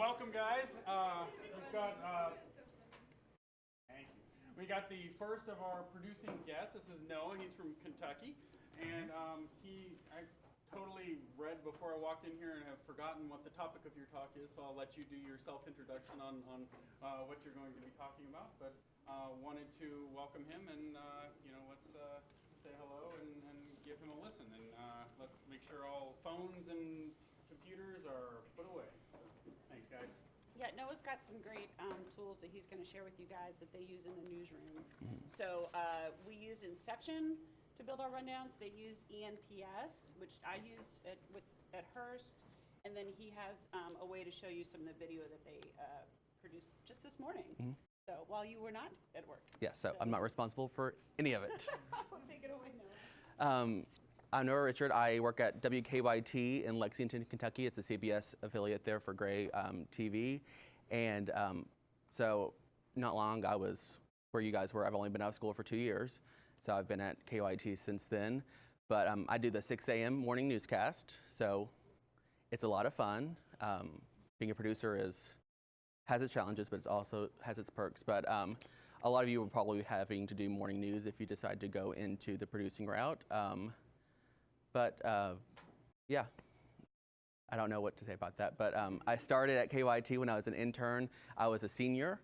welcome, guys. We've got thank you. We got the first of our producing guests. This is Noah. He's from Kentucky, and I totally read before I walked in here and have forgotten what the topic of your talk is. So I'll let you do your self-introduction on what you're going to be talking about. But wanted to welcome him, and let's say hello and give him a listen, and let's make sure all phones and computers are put away. Thanks, guys. Yeah, Noah's got some great tools that he's going to share with you guys that they use in the newsroom. So we use Inception to build our rundowns. They use ENPS, which I used at Hearst, and then he has a way to show you some of the video that they produced just this morning. So while you were not at work. Yeah, so I'm not responsible for any of it. Take it away, Noah. I'm Noah Richard. I work at WKYT in Lexington, Kentucky. It's a CBS affiliate there for Gray TV. And so not long I was where you guys were. I've only been out of school for 2 years. So I've been at KYT since then. But I do the 6 a.m. morning newscast. So it's a lot of fun. Being a producer has its challenges, but it also has its perks. But a lot of you will probably be having to do morning news if you decide to go into the producing route. Yeah, I don't know what to say about that. But I started at KYT when I was an intern. I was a senior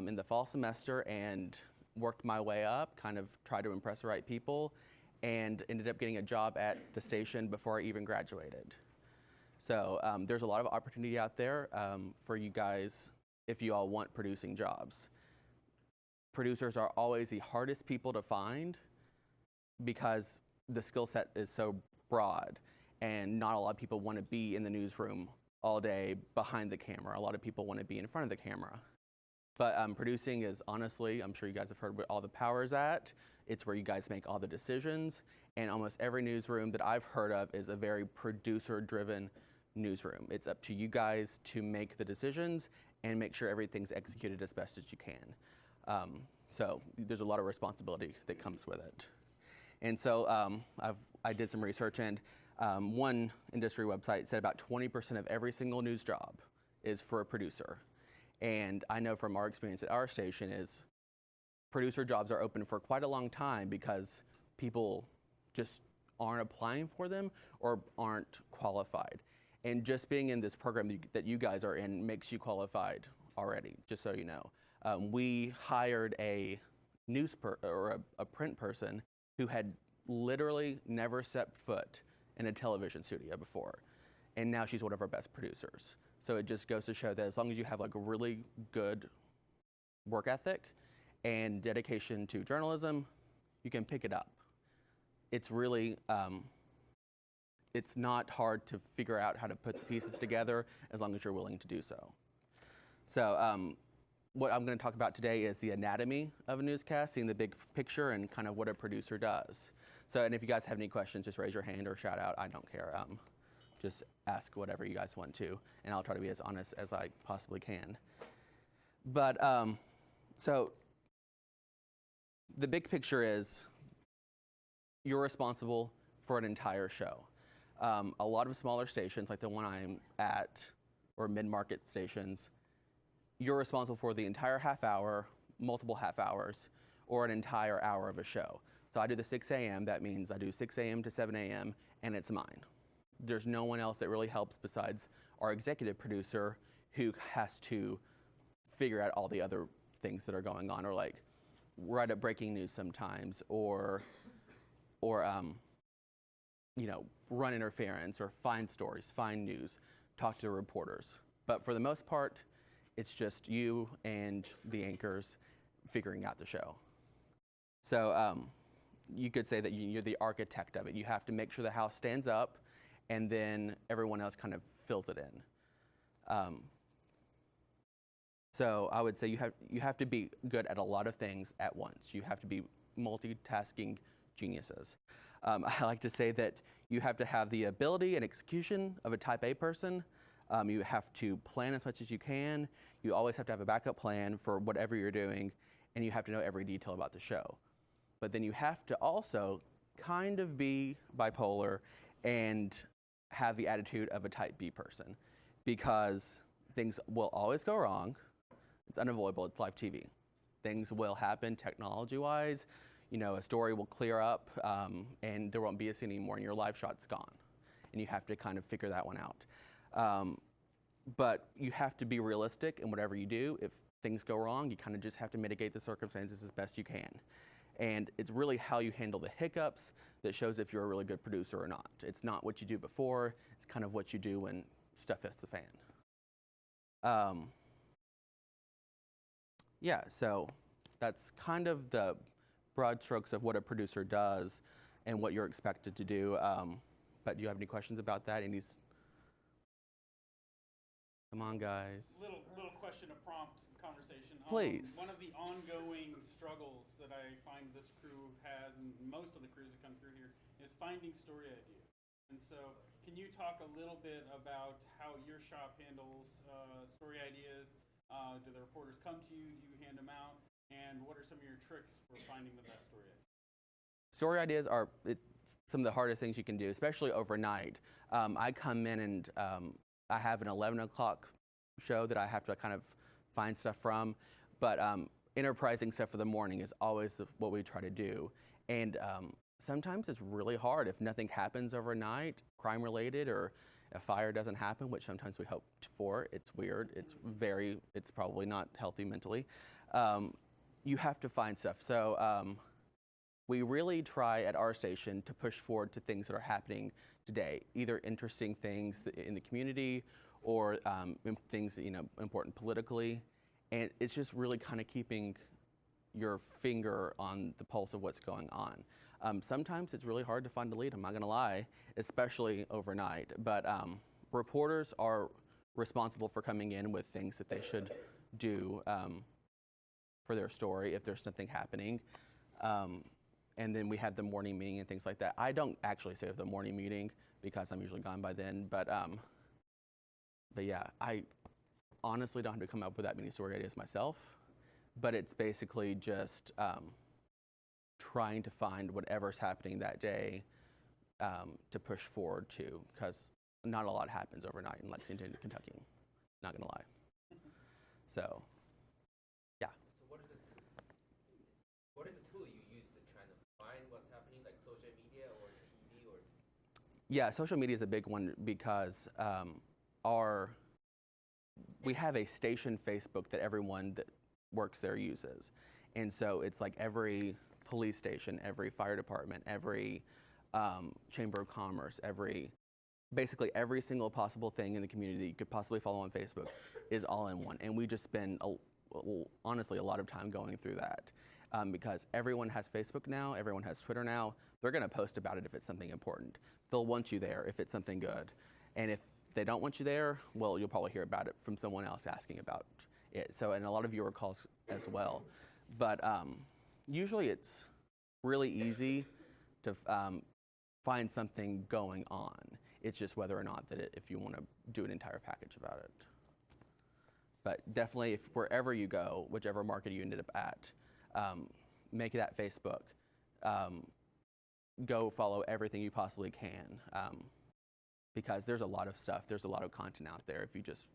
in the fall semester and worked my way up, kind of tried to impress the right people, and ended up getting a job at the station before I even graduated. So there's a lot of opportunity out there for you guys if you all want producing jobs. Producers are always the hardest people to find because the skill set is so broad, and not a lot of people want to be in the newsroom all day behind the camera. A lot of people want to be in front of the camera. But producing is honestly, I'm sure you guys have heard where all the power is at. It's where you guys make all the decisions, and almost every newsroom that I've heard of is a very producer-driven newsroom. It's up to you guys to make the decisions and make sure everything's executed as best as you can. So there's a lot of responsibility that comes with it. And so I did some research, and one industry website said about 20% of every single news job is for a producer. And I know from our experience at our station is producer jobs are open for quite a long time because people just aren't applying for them or aren't qualified. And just being in this program that you guys are in makes you qualified already, just so you know. We hired a a print person who had literally never set foot in a television studio before. And now she's one of our best producers. So it just goes to show that as long as you have like a really good work ethic and dedication to journalism, you can pick it up. It's really, it's not hard to figure out how to put the pieces together as long as you're willing to do so. So what I'm going to talk about today is the anatomy of a newscast, seeing the big picture and kind of what a producer does. So, and if you guys have any questions, just raise your hand or shout out. I don't care. Just ask whatever you guys want to, and I'll try to be as honest as I possibly can. But so the big picture is you're responsible for an entire show. A lot of smaller stations, like the one I'm at, or mid-market stations, you're responsible for the entire half hour, multiple half hours, or an entire hour of a show. So I do the 6 a.m. That means I do 6 a.m. to 7 a.m. and it's mine. There's no one else that really helps besides our executive producer, who has to figure out all the other things that are going on, or like write up breaking news sometimes, or run interference, or find stories, find news, talk to reporters. But for the most part, it's just you and the anchors figuring out the show. So you could say that you're the architect of it. You have to make sure the house stands up, and then everyone else kind of fills it in. So I would say you have to be good at a lot of things at once. You have to be multitasking geniuses. I like to say that you have to have the ability and execution of a type A person. You have to plan as much as you can. You always have to have a backup plan for whatever you're doing, and you have to know every detail about the show. But then you have to also kind of be bipolar and have the attitude of a type B person, because things will always go wrong. It's unavoidable. It's live TV. Things will happen technology-wise. You know, a story will clear up and there won't be a scene anymore and your live shot's gone. And you have to kind of figure that one out. But you have to be realistic in whatever you do. If things go wrong, you kind of just have to mitigate the circumstances as best you can. And it's really how you handle the hiccups that shows if you're a really good producer or not. It's not what you do before, it's kind of what you do when stuff hits the fan. Yeah, so that's kind of the broad strokes of what a producer does and what you're expected to do. But do you have any questions about that? Come on, guys. Little question, a prompt conversation. Please. One of the ongoing struggles that I find this crew has, and most of the crews that come through here, is finding story ideas. And so, can you talk a little bit about how your shop handles story ideas? Do the reporters come to you? Do you hand them out? And what are some of your tricks for finding the best story ideas? Story ideas are some of the hardest things you can do, especially overnight. I come in and I have an 11 o'clock show that I have to kind of find stuff from, but enterprising stuff for the morning is always what we try to do. And sometimes it's really hard if nothing happens overnight, crime related, or a fire doesn't happen, which sometimes we hope for. It's weird. It's probably not healthy mentally. You have to find stuff. So we really try at our station to push forward to things that are happening today, either interesting things in the community or things that, important politically. And it's just really kind of keeping your finger on the pulse of what's going on. Sometimes it's really hard to find a lead, I'm not gonna lie, especially overnight. But reporters are responsible for coming in with things that they should do for their story if there's something happening. And then we have the morning meeting and things like that. I don't actually say the morning meeting because I'm usually gone by then, but yeah, I honestly don't have to come up with that many story ideas myself, but it's basically just trying to find whatever's happening that day to push forward to, because not a lot happens overnight in Lexington, Kentucky, not gonna lie. So, yeah. So what is the tool you use to try to find what's happening, like social media or TV or? Yeah, social media is a big one because we have a station Facebook that everyone that works there uses. And so it's like every police station, every fire department, every chamber of commerce, basically every single possible thing in the community that you could possibly follow on Facebook is all in one. And we just spend, honestly, a lot of time going through that because everyone has Facebook now, everyone has Twitter now. They're gonna post about it if it's something important. They'll want you there if it's something good. And if they don't want you there, well, you'll probably hear about it from someone else asking about it. So, and a lot of viewer calls as well. But usually it's really easy to find something going on. It's just whether or not if you want to do an entire package about it. But definitely, if wherever you go, whichever market you ended up at, make that Facebook. Go follow everything you possibly can. Because there's a lot of stuff, there's a lot of content out there if you just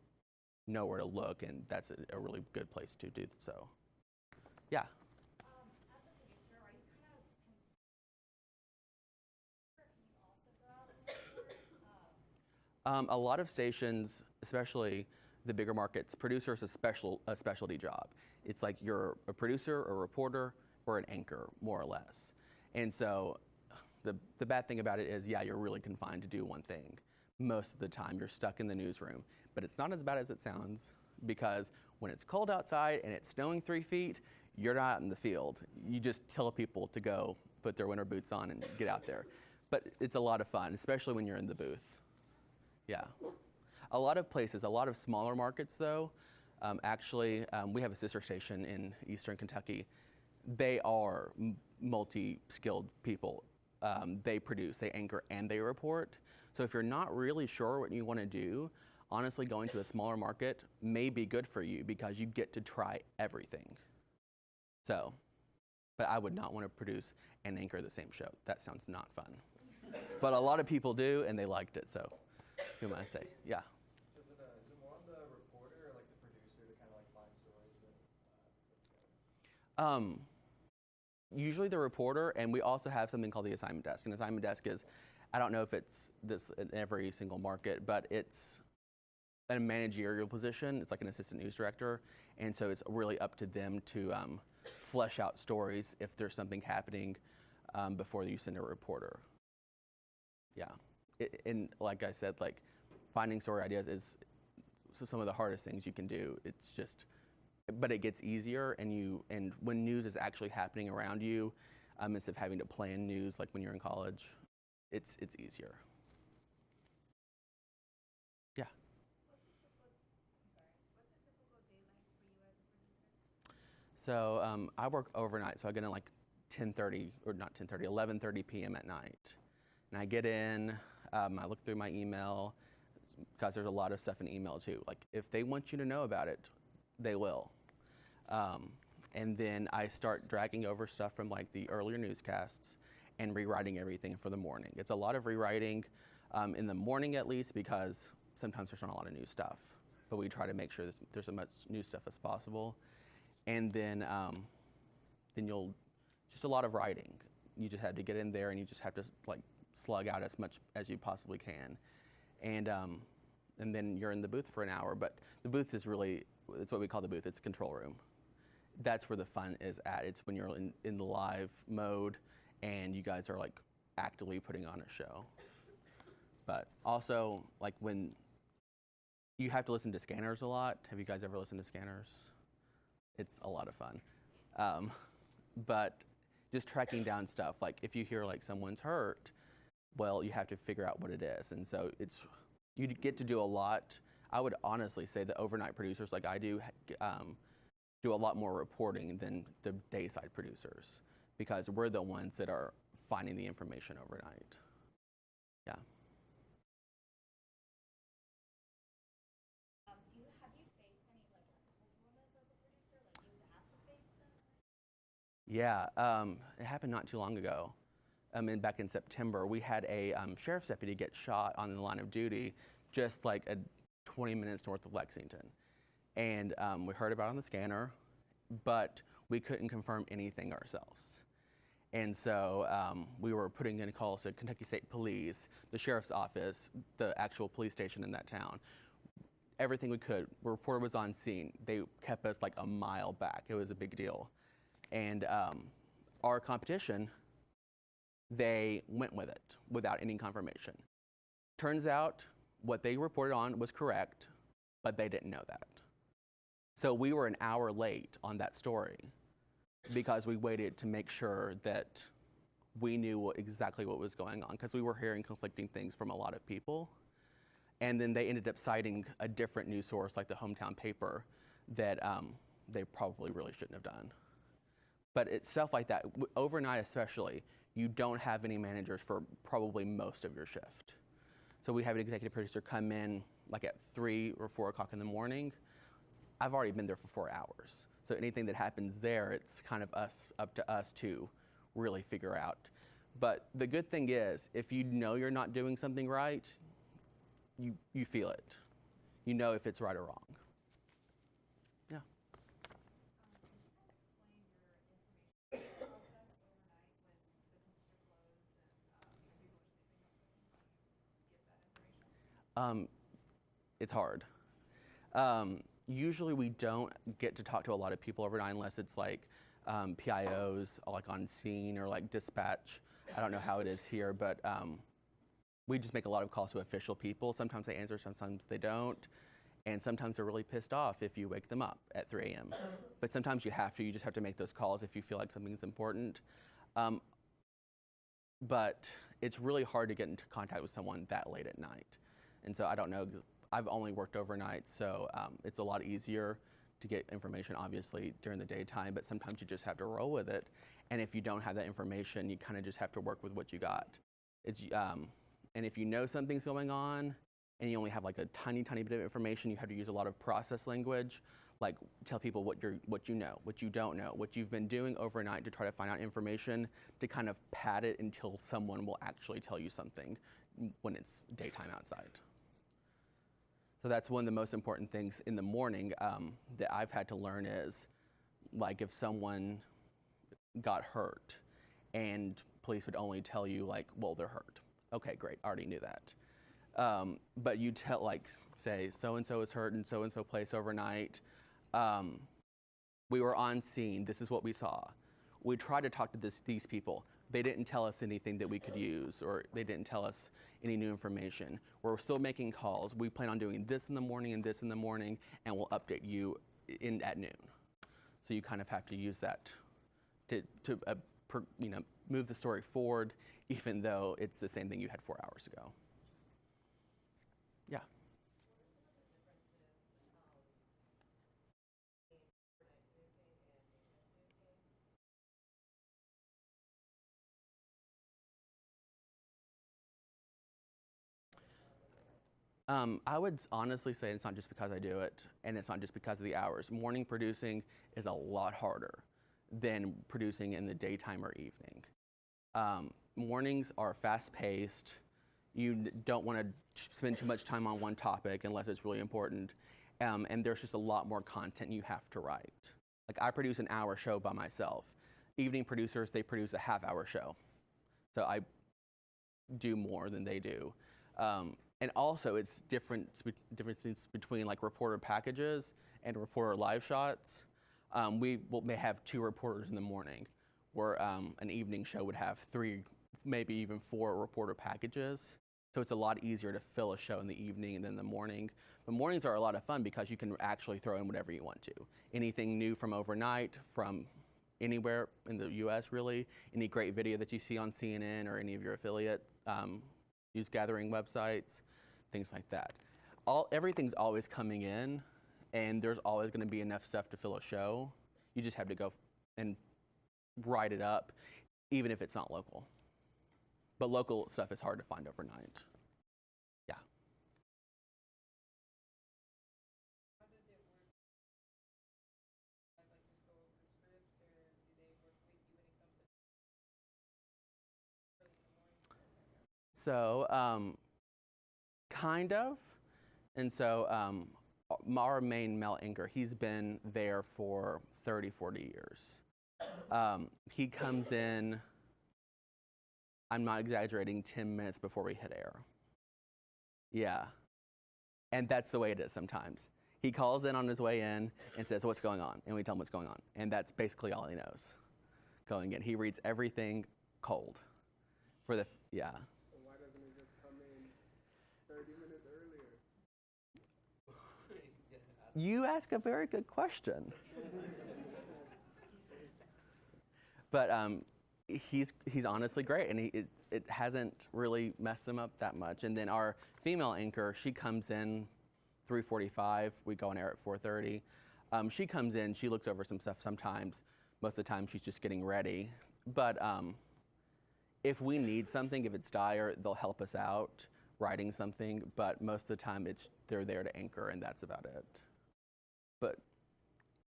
know where to look, and that's a really good place to do so. Yeah. As a producer, are you kind of, can you also go out and report? A lot of stations, especially the bigger markets, producer is a specialty job. It's like you're a producer, a reporter, or an anchor, more or less. And so the bad thing about it is, yeah, you're really confined to do one thing. Most of the time, you're stuck in the newsroom. But it's not as bad as it sounds, because when it's cold outside and it's snowing 3 feet, you're not in the field. You just tell people to go put their winter boots on and get out there. But it's a lot of fun, especially when you're in the booth. Yeah. A lot of places, a lot of smaller markets though, actually, we have a sister station in Eastern Kentucky. They are multi-skilled people. They produce, they anchor, and they report. So if you're not really sure what you want to do, honestly, going to a smaller market may be good for you because you get to try everything. So, but I would not want to produce and anchor the same show. That sounds not fun. But a lot of people do, and they liked it, so who am I to say? Yeah. So is it more on the reporter Usually the reporter, and we also have something called the assignment desk. An assignment desk is, I don't know if it's this in every single market, but it's a managerial position. It's like an assistant news director, and so it's really up to them to flesh out stories if there's something happening before you send a reporter. Yeah, and like I said, like finding story ideas is some of the hardest things you can do. It's just, but it gets easier, and when news is actually happening around you, instead of having to plan news like when you're in college, it's easier. Yeah. So I work overnight, so I get in like 10:30, or not 10:30, 11:30 p.m. at night. And I get in, I look through my email, because there's a lot of stuff in email too. Like if they want you to know about it, they will. And then I start dragging over stuff from like the earlier newscasts and rewriting everything for the morning. It's a lot of rewriting in the morning at least, because sometimes there's not a lot of new stuff. But we try to make sure there's as much new stuff as possible. And then you'll, just a lot of writing. You just have to get in there and you just have to like slug out as much as you possibly can. And then you're in the booth for an hour, but the booth is really, it's what we call the booth, it's a control room. That's where the fun is at. It's when you're in the live mode and you guys are like actively putting on a show. But also, like when you have to listen to scanners a lot. Have you guys ever listened to scanners? It's a lot of fun. But just tracking down stuff, like if you hear like someone's hurt, well, you have to figure out what it is. And so you get to do a lot. I would honestly say that overnight producers like I do a lot more reporting than the dayside producers, because we're the ones that are finding the information overnight. Yeah. Have you faced any like uncomfortableness as a producer? Like you have to face them? Yeah, it happened not too long ago. Back in September, we had a sheriff's deputy get shot on the line of duty, just like 20 minutes north of Lexington. And we heard about it on the scanner, but we couldn't confirm anything ourselves. And so we were putting in calls to Kentucky State Police, the sheriff's office, the actual police station in that town. Everything we could. The reporter was on scene. They kept us like a mile back. It was a big deal. And our competition, they went with it without any confirmation. Turns out what they reported on was correct, but they didn't know that. So we were an hour late on that story because we waited to make sure that we knew exactly what was going on, because we were hearing conflicting things from a lot of people. And then they ended up citing a different news source, like the hometown paper, that they probably really shouldn't have done. But it's stuff like that. Overnight especially, you don't have any managers for probably most of your shift. So we have an executive producer come in like at 3 or 4 o'clock in the morning. I've already been there for 4 hours. So anything that happens there, it's kind of up to us to really figure out. But the good thing is, if you know you're not doing something right, you feel it. You know if it's right or wrong. Yeah. Can you kind of explain your information process overnight when businesses are closed and people are sleeping? How do you get that information? It's hard. Usually we don't get to talk to a lot of people overnight unless it's like PIOs, like on scene, or like dispatch. I don't know how it is here, but we just make a lot of calls to official people. Sometimes they answer, sometimes they don't. And sometimes they're really pissed off if you wake them up at 3 a.m. But sometimes you just have to make those calls if you feel like something's important. But it's really hard to get into contact with someone that late at night. And so I don't know, I've only worked overnight, so it's a lot easier to get information, obviously, during the daytime, but sometimes you just have to roll with it. And if you don't have that information, you kind of just have to work with what you got. And if you know something's going on, and you only have like a tiny bit of information, you have to use a lot of process language, like tell people what you know, what you don't know, what you've been doing overnight to try to find out information, to kind of pad it until someone will actually tell you something when it's daytime outside. So that's one of the most important things in the morning that I've had to learn is, like if someone got hurt and police would only tell you like, well, they're hurt. Okay, great, I already knew that. But you tell, like, say, so-and-so is hurt in so-and-so place overnight. We were on scene, this is what we saw. We tried to talk to these people. They didn't tell us anything that we could use, or they didn't tell us any new information. We're still making calls. We plan on doing this in the morning and this in the morning, and we'll update you at noon. So you kind of have to use that to move the story forward, even though it's the same thing you had 4 hours ago. Yeah. I would honestly say it's not just because I do it, and it's not just because of the hours. Morning producing is a lot harder than producing in the daytime or evening. Mornings are fast-paced. You don't want to spend too much time on one topic unless it's really important, and there's just a lot more content you have to write. Like, I produce an hour show by myself. Evening producers, they produce a half-hour show. So I do more than they do. And also, it's differences between like reporter packages and reporter live shots. We may have 2 reporters in the morning, where an evening show would have 3, maybe even 4 reporter packages. So it's a lot easier to fill a show in the evening and then the morning. But mornings are a lot of fun because you can actually throw in whatever you want to. Anything new from overnight, from anywhere in the US really, any great video that you see on CNN or any of your affiliate news gathering websites, things like that. Everything's always coming in, and there's always going to be enough stuff to fill a show. You just have to go and write it up, even if it's not local. But local stuff is hard to find overnight. Yeah. How does it work? Like just go over scripts, or do they work with you when it comes to early in the morning? So, kind of. And so our main male anchor, he's been there for 30, 40 years. He comes in, I'm not exaggerating, 10 minutes before we hit air. Yeah. And that's the way it is sometimes. He calls in on his way in and says, what's going on? And we tell him what's going on. And that's basically all he knows going in. He reads everything cold. Yeah. So why doesn't he just come in 30 minutes earlier? You ask a very good question. But he's honestly great, and it hasn't really messed him up that much. And then our female anchor, she comes in 3:45. We go on air at 4:30. She comes in, she looks over some stuff sometimes. Most of the time, she's just getting ready. But if we need something, if it's dire, they'll help us out writing something. But most of the time, they're there to anchor, and that's about it. But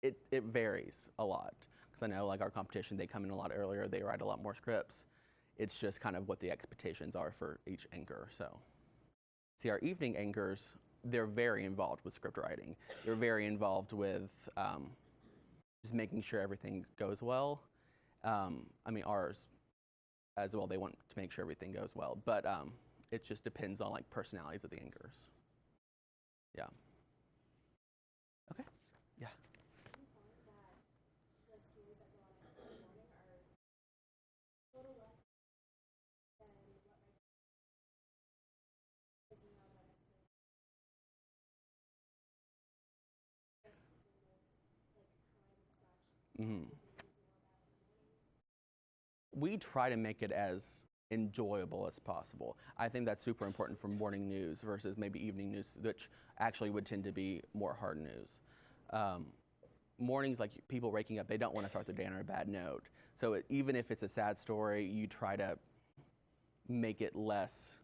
it varies a lot. Because I know, like, our competition, they come in a lot earlier, they write a lot more scripts. It's just kind of what the expectations are for each anchor. So, see, our evening anchors, they're very involved with script writing. They're very involved with just making sure everything goes well. I mean, ours as well, they want to make sure everything goes well. But it just depends on, like, personalities of the anchors. Yeah. Okay. Yeah. Do you find that the stories that go on in the morning are a little less than what might be, you know, that it's like crime and such. Mm-hmm. We try to make it as enjoyable as possible. I think that's super important for morning news versus maybe evening news, which actually would tend to be more hard news. Mornings, like people waking up, they don't want to start their day on a bad note. So even if it's a sad story, you try to make it less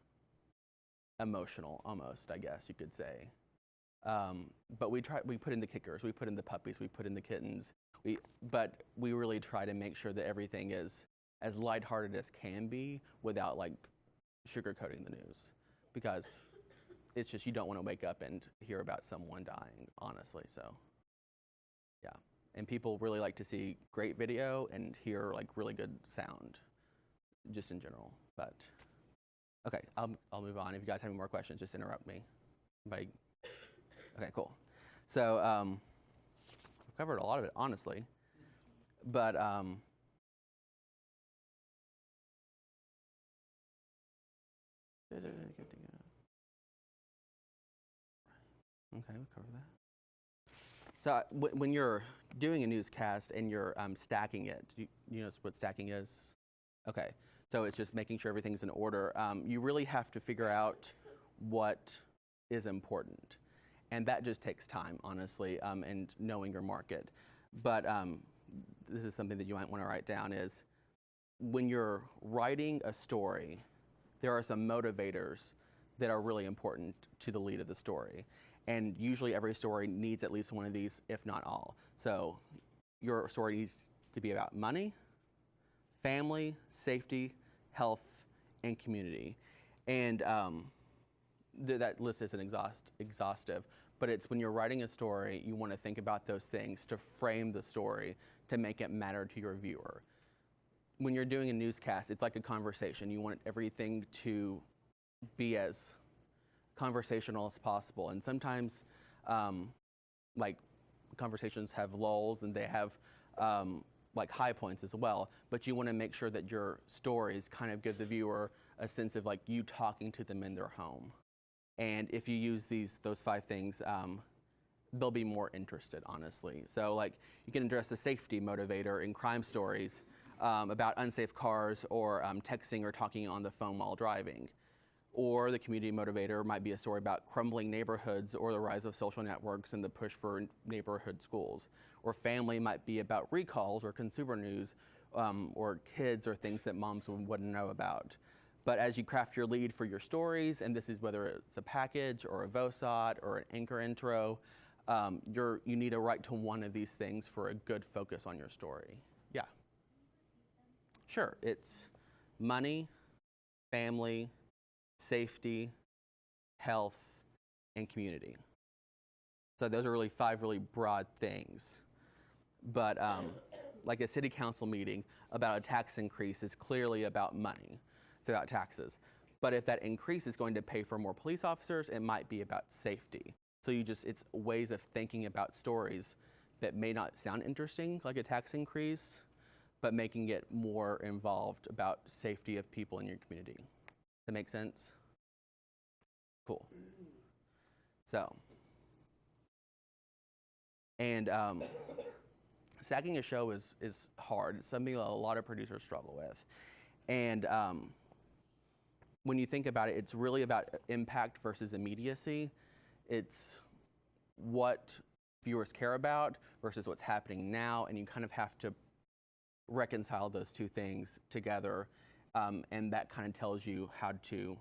emotional, almost, I guess you could say. But we put in the kickers, we put in the puppies, we put in the kittens. But we really try to make sure that everything is as lighthearted as can be without, like, sugarcoating the news, because it's just, you don't want to wake up and hear about someone dying, honestly. So yeah, And people really like to see great video and hear like really good sound, just in general. But okay, I'll move on. If you guys have any more questions, just interrupt me. Okay, cool. So I've covered a lot of it, honestly. But okay, we covered that. So when you're doing a newscast and you're stacking it, do you know what stacking is? Okay, so it's just making sure everything's in order. You really have to figure out what is important. And that just takes time, honestly, and knowing your market. But this is something that you might want to write down is when you're writing a story, there are some motivators that are really important to the lead of the story. And usually every story needs at least one of these, if not all. So your story needs to be about money, family, safety, health, and community. And that list isn't exhaustive, but it's when you're writing a story, you want to think about those things to frame the story to make it matter to your viewer. When you're doing a newscast, it's like a conversation. You want everything to be as conversational as possible. And sometimes like conversations have lulls and they have like high points as well, but you want to make sure that your stories kind of give the viewer a sense of like you talking to them in their home. And if you use those 5 things, they'll be more interested, honestly. So like you can address the safety motivator in crime stories about unsafe cars or texting or talking on the phone while driving. Or the community motivator might be a story about crumbling neighborhoods or the rise of social networks and the push for neighborhood schools. Or family might be about recalls or consumer news or kids or things that moms wouldn't know about. But as you craft your lead for your stories, and this is whether it's a package or a VOSOT or an anchor intro, you need to write to one of these things for a good focus on your story. Yeah. Sure, it's money, family, safety, health, and community. So those are really 5 really broad things. But like a city council meeting about a tax increase is clearly about money. It's about taxes. But if that increase is going to pay for more police officers, it might be about safety. So it's ways of thinking about stories that may not sound interesting, like a tax increase, but making it more involved about safety of people in your community. That make sense? Cool. So, and stacking a show is hard. It's something a lot of producers struggle with. And when you think about it, it's really about impact versus immediacy. It's what viewers care about versus what's happening now, and you kind of have to reconcile those 2 things together, and that kind of tells you how to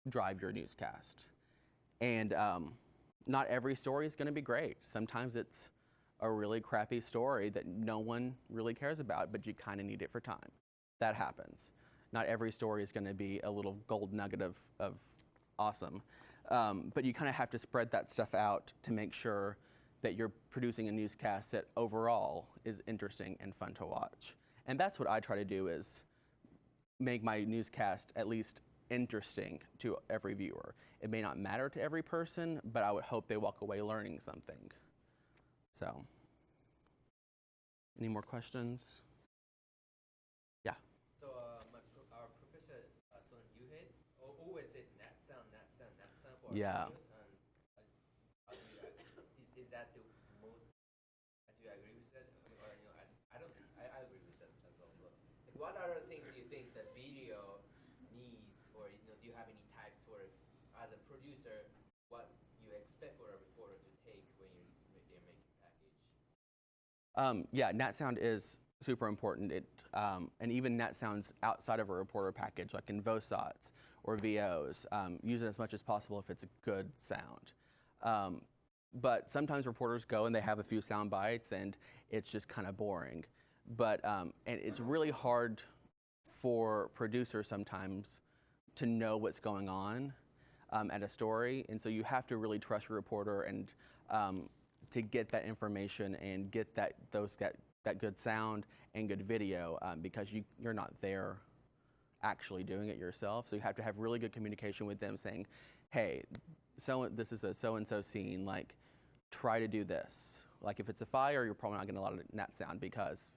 drive your newscast. And not every story is going to be great. Sometimes it's a really crappy story that no one really cares about, but you kind of need it for time. That happens. Not every story is going to be a little gold nugget of awesome, but you kind of have to spread that stuff out to make sure that you're producing a newscast that overall is interesting and fun to watch. And that's what I try to do, is make my newscast at least interesting to every viewer. It may not matter to every person, but I would hope they walk away learning something. So, any more questions? Yeah. So our professor, Son Yuhei, always says net sound for Yeah. our videos. And is that the most? Do you agree with that? Or I don't. I agree with that as well. But like, what other things do you think the video needs, or do you have any types for, as a producer, what you expect for a reporter to take when they're making package? Yeah, nat sound is super important. And even nat sounds outside of a reporter package, like in VOSOTs or VOs, use it as much as possible if it's a good sound. But sometimes reporters go and they have a few sound bites and it's just kind of boring. But and it's really hard for producers sometimes to know what's going on at a story, and so you have to really trust your reporter and to get that information and get that good sound and good video, because you're not there actually doing it yourself. So you have to have really good communication with them, saying, hey, this is a so-and-so scene, like, try to do this. Like, if it's a fire, you're probably not getting a lot of net sound because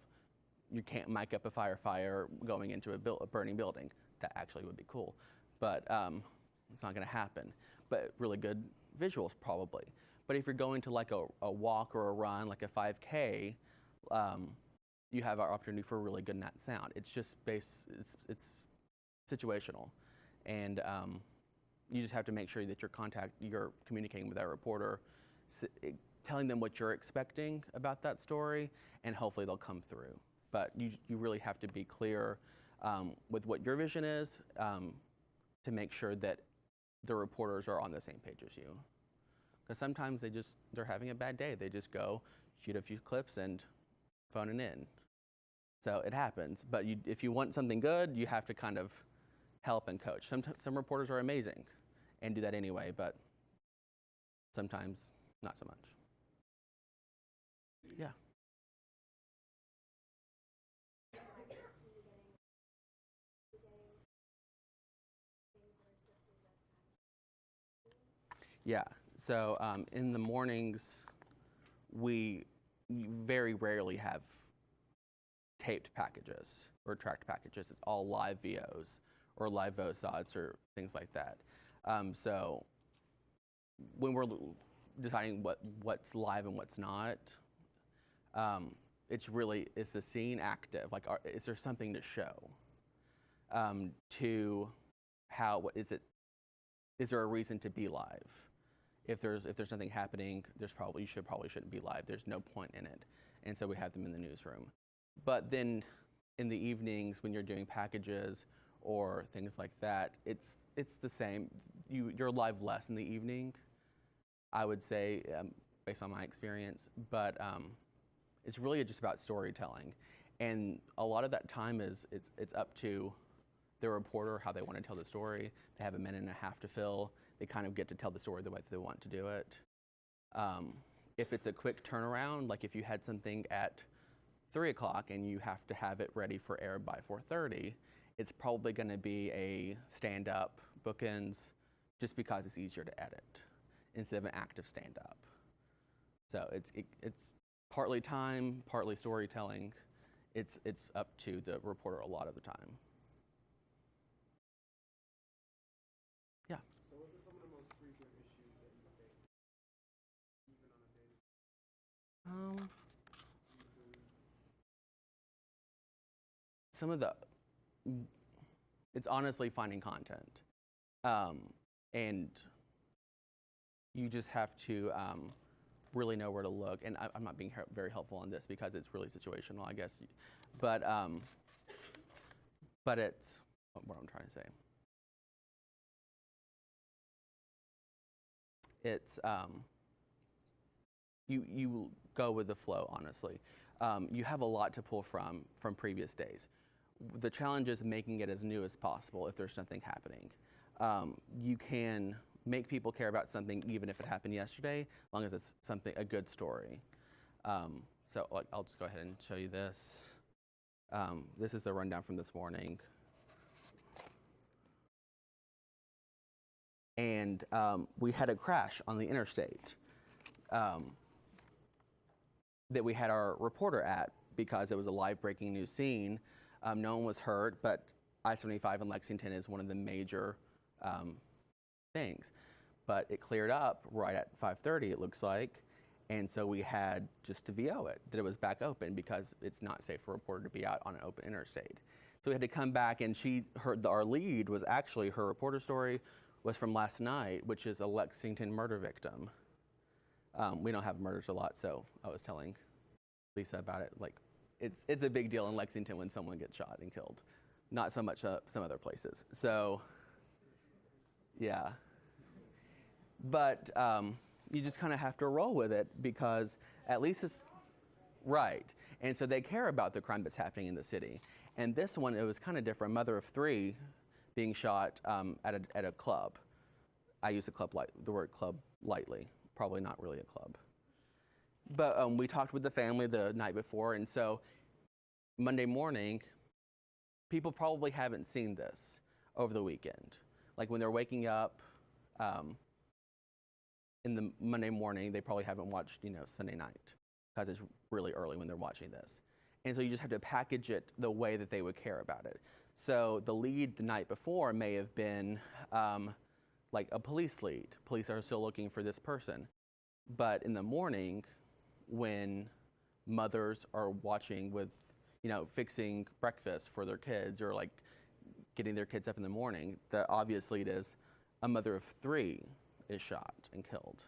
you can't mic up a fire going into a burning building. That actually would be cool, but it's not going to happen. But really good visuals probably. But if you're going to like a walk or a run, like a 5K, you have our opportunity for really good net sound. It's just it's situational, and you just have to make sure that you're communicating with that reporter, telling them what you're expecting about that story, and hopefully they'll come through. But you really have to be clear with what your vision is, to make sure that the reporters are on the same page as you. Because sometimes they're having a bad day. They just go shoot a few clips and phone it in. So it happens. But if you want something good, you have to kind of help and coach. Some reporters are amazing and do that anyway, but sometimes not so much. Yeah. Yeah, so in the mornings, we very rarely have taped packages or tracked packages. It's all live VOs or live VOSODs or things like that. So when we're deciding what's live and what's not, is the scene active? Like, is there something to show? Is there a reason to be live? If there's nothing happening, you shouldn't be live. There's no point in it, and so we have them in the newsroom. But then, in the evenings when you're doing packages or things like that, it's the same. You're live less in the evening, I would say, based on my experience. But it's really just about storytelling, and a lot of that time it's up to the reporter how they want to tell the story. They have a minute and a half to fill. They kind of get to tell the story the way they want to do it. If it's a quick turnaround, like if you had something at 3 o'clock and you have to have it ready for air by 4:30, it's probably going to be a stand-up bookends, just because it's easier to edit instead of an active stand-up. So it's partly time, partly storytelling. It's up to the reporter a lot of the time. Yeah. So what are some of the most frequent issues that you face, even on a daily? It's honestly finding content, and you just have to really know where to look. And I'm not being very helpful on this because it's really situational, I guess. But it's what I'm trying to say. It's you go with the flow, honestly. You have a lot to pull from previous days. The challenge is making it as new as possible if there's something happening. You can make people care about something even if it happened yesterday, as long as it's a good story. So I'll just go ahead and show you this. This is the rundown from this morning. And we had a crash on the interstate that we had our reporter at because it was a live breaking news scene. No one was hurt, but I-75 in Lexington is one of the major things. But it cleared up right at 5:30, it looks like. And so we had just to VO it, that it was back open because it's not safe for a reporter to be out on an open interstate. So we had to come back, and our lead was actually, her reporter story was from last night, which is a Lexington murder victim. We don't have murders a lot, so I was telling Lisa about it. Like, it's a big deal in Lexington when someone gets shot and killed. Not so much some other places. So, yeah. But you just kind of have to roll with it because at least it's right. And so they care about the crime that's happening in the city. And this one, it was kind of different. Mother of 3 being shot at a club. I use the word club lightly. Probably not really a club. But we talked with the family the night before, and so Monday morning, people probably haven't seen this over the weekend. Like when they're waking up in the Monday morning, they probably haven't watched, Sunday night because it's really early when they're watching this. And so you just have to package it the way that they would care about it. So the lead the night before may have been like a police lead. Police are still looking for this person. But in the morning, when mothers are watching with, fixing breakfast for their kids or like getting their kids up in the morning, the obvious lead is a mother of 3 is shot and killed.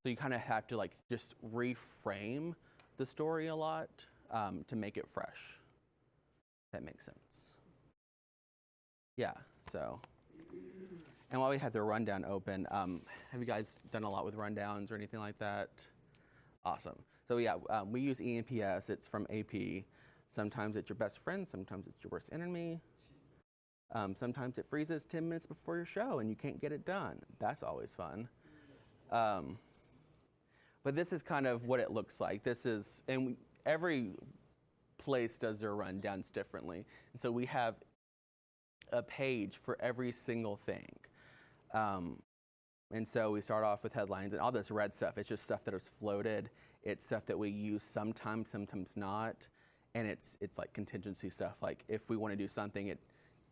So you kind of have to like just reframe the story a lot to make it fresh. That makes sense. Yeah, so. And while we have the rundown open, have you guys done a lot with rundowns or anything like that? Awesome. So yeah, we use EMPS. It's from AP. Sometimes it's your best friend. Sometimes it's your worst enemy. Sometimes it freezes 10 minutes before your show and you can't get it done. That's always fun. But this is kind of what it looks like. Every place does their rundowns differently. And so we have a page for every single thing. And so we start off with headlines and all this red stuff. It's just stuff that is floated. It's stuff that we use sometimes, sometimes not. And it's like contingency stuff. Like if we want to do something, it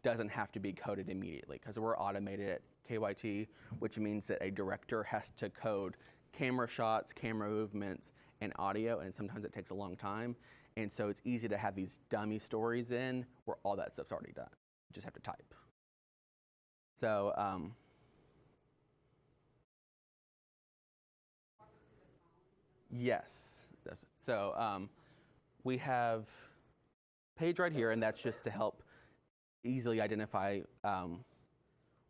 doesn't have to be coded immediately because we're automated at KYT, which means that a director has to code camera shots, camera movements, and audio, and sometimes it takes a long time. And so it's easy to have these dummy stories in where all that stuff's already done. You just have to type. So, yes. So we have page right here, and that's just to help easily identify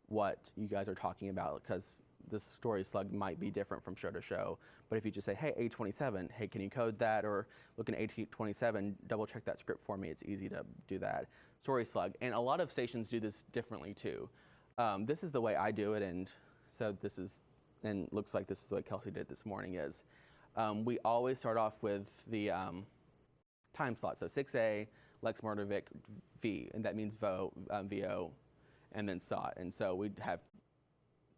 what you guys are talking about, because the story slug might be different from show to show. But if you just say, hey, A27, hey, can you code that? Or look at A27, double check that script for me. It's easy to do that. Story slug. And a lot of stations do this differently too. This is the way I do it, and so this is, and looks like this is what Kelsey did this morning is, we always start off with the time slot. So 6A, Lex Murdovic, V, and that means VO, and then SOT. And so we'd have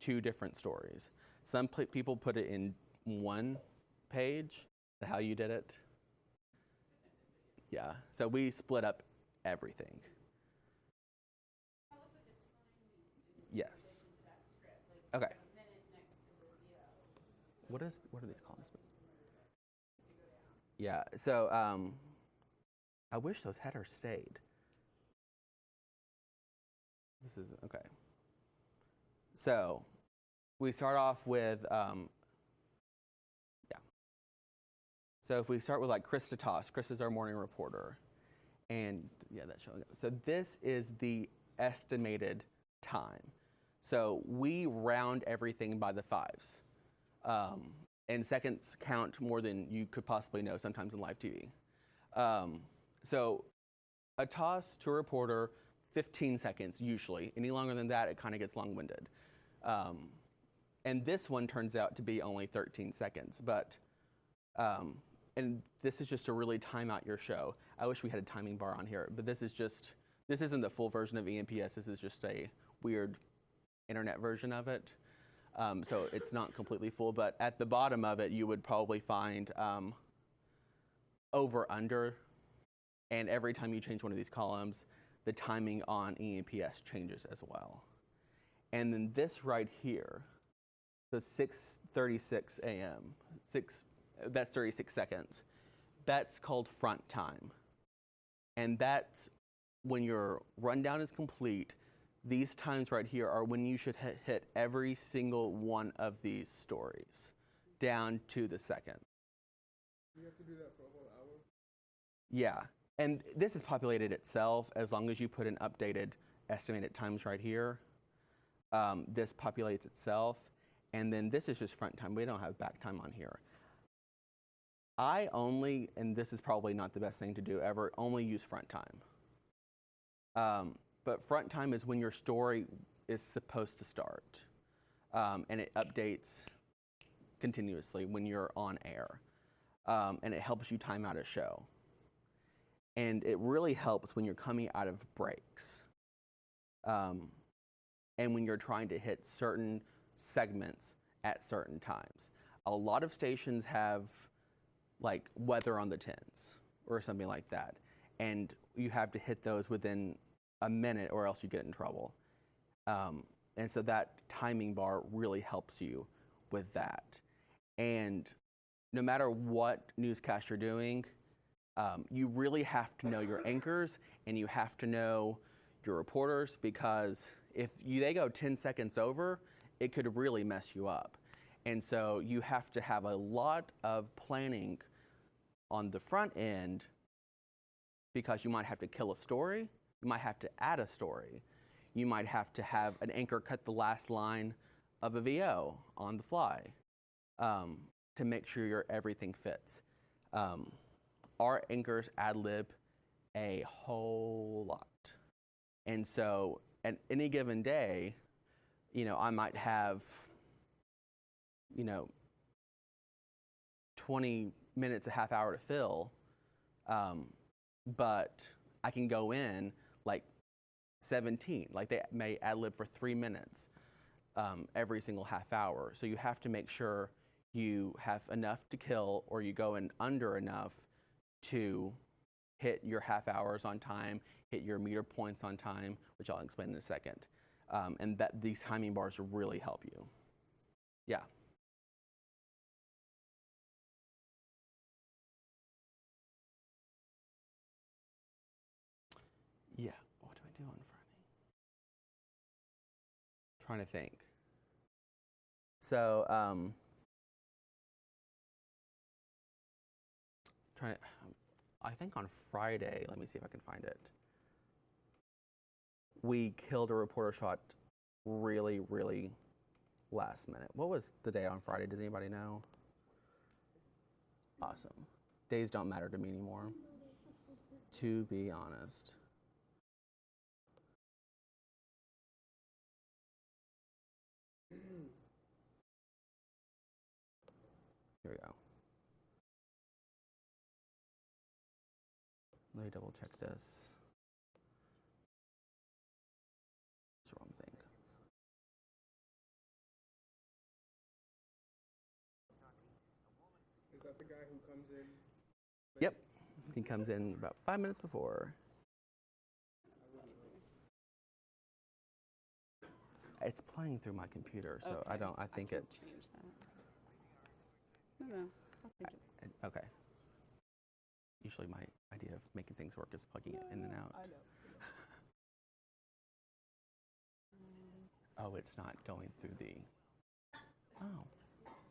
2 different stories. Some people put it in one page, how you did it. Yeah, so we split up everything. Yes. Okay. What are these columns? Yeah, so I wish those headers stayed. This is, okay. So we start off with, So if we start with like Chris Tatas, Chris is our morning reporter. And yeah, that's showing up. So this is the estimated time. So we round everything by the 5s. And seconds count more than you could possibly know sometimes in live TV. So a toss to a reporter, 15 seconds usually. Any longer than that, it kind of gets long-winded. And this one turns out to be only 13 seconds. But, and this is just to really time out your show. I wish we had a timing bar on here, but this isn't the full version of EMPS. This is just a weird internet version of it. So it's not completely full, but at the bottom of it, you would probably find over, under, and every time you change one of these columns, the timing on EMPS changes as well. And then this right here, the 6:36 a.m., that's 36 seconds. That's called front time. And that's when your rundown is complete. These times right here are when you should hit every single one of these stories, down to the second. You have to do that for a whole hour? Yeah, and this is populated itself as long as you put in updated estimated times right here. This populates itself, and then this is just front time. We don't have back time on here. I only, and this is probably not the best thing to do ever, only use front time. But front time is when your story is supposed to start. And it updates continuously when you're on air. and it helps you time out a show. And it really helps when you're coming out of breaks, and when you're trying to hit certain segments at certain times. A lot of stations have like weather on the tins or something like that, and you have to hit those within a minute or else you get in trouble. And so that timing bar really helps you with that. And no matter what newscast you're doing, you really have to know your anchors and you have to know your reporters, because if they go 10 seconds over, it could really mess you up. And so you have to have a lot of planning on the front end, because you might have to kill a story, you might have to add a story, you might have to have an anchor cut the last line of a VO on the fly, to make sure everything fits. Our anchors ad-lib a whole lot. And so at any given day, I might have, 20 minutes, a half hour to fill, but I can go in like 17, like they may ad-lib for 3 minutes every single half hour. So you have to make sure you have enough to kill, or you go in under enough to hit your half hours on time, hit your meter points on time, which I'll explain in a second. And that these timing bars really help you. Yeah. Yeah, what do I do on Friday? Trying to think. So, I think on Friday, let me see if I can find it. We killed a reporter shot really, really last minute. What was the day on Friday? Does anybody know? Awesome. Days don't matter to me anymore, to be honest. Here we go. Let me double check this. It's the wrong thing. Is that the guy who comes in? Yep. He comes in about 5 minutes before. It's playing through my computer, so Okay. I think can it's, change that. No, I'll think it. okay. Usually my idea of making things work is plugging it in and out. I know. Oh, it's not going through the, oh,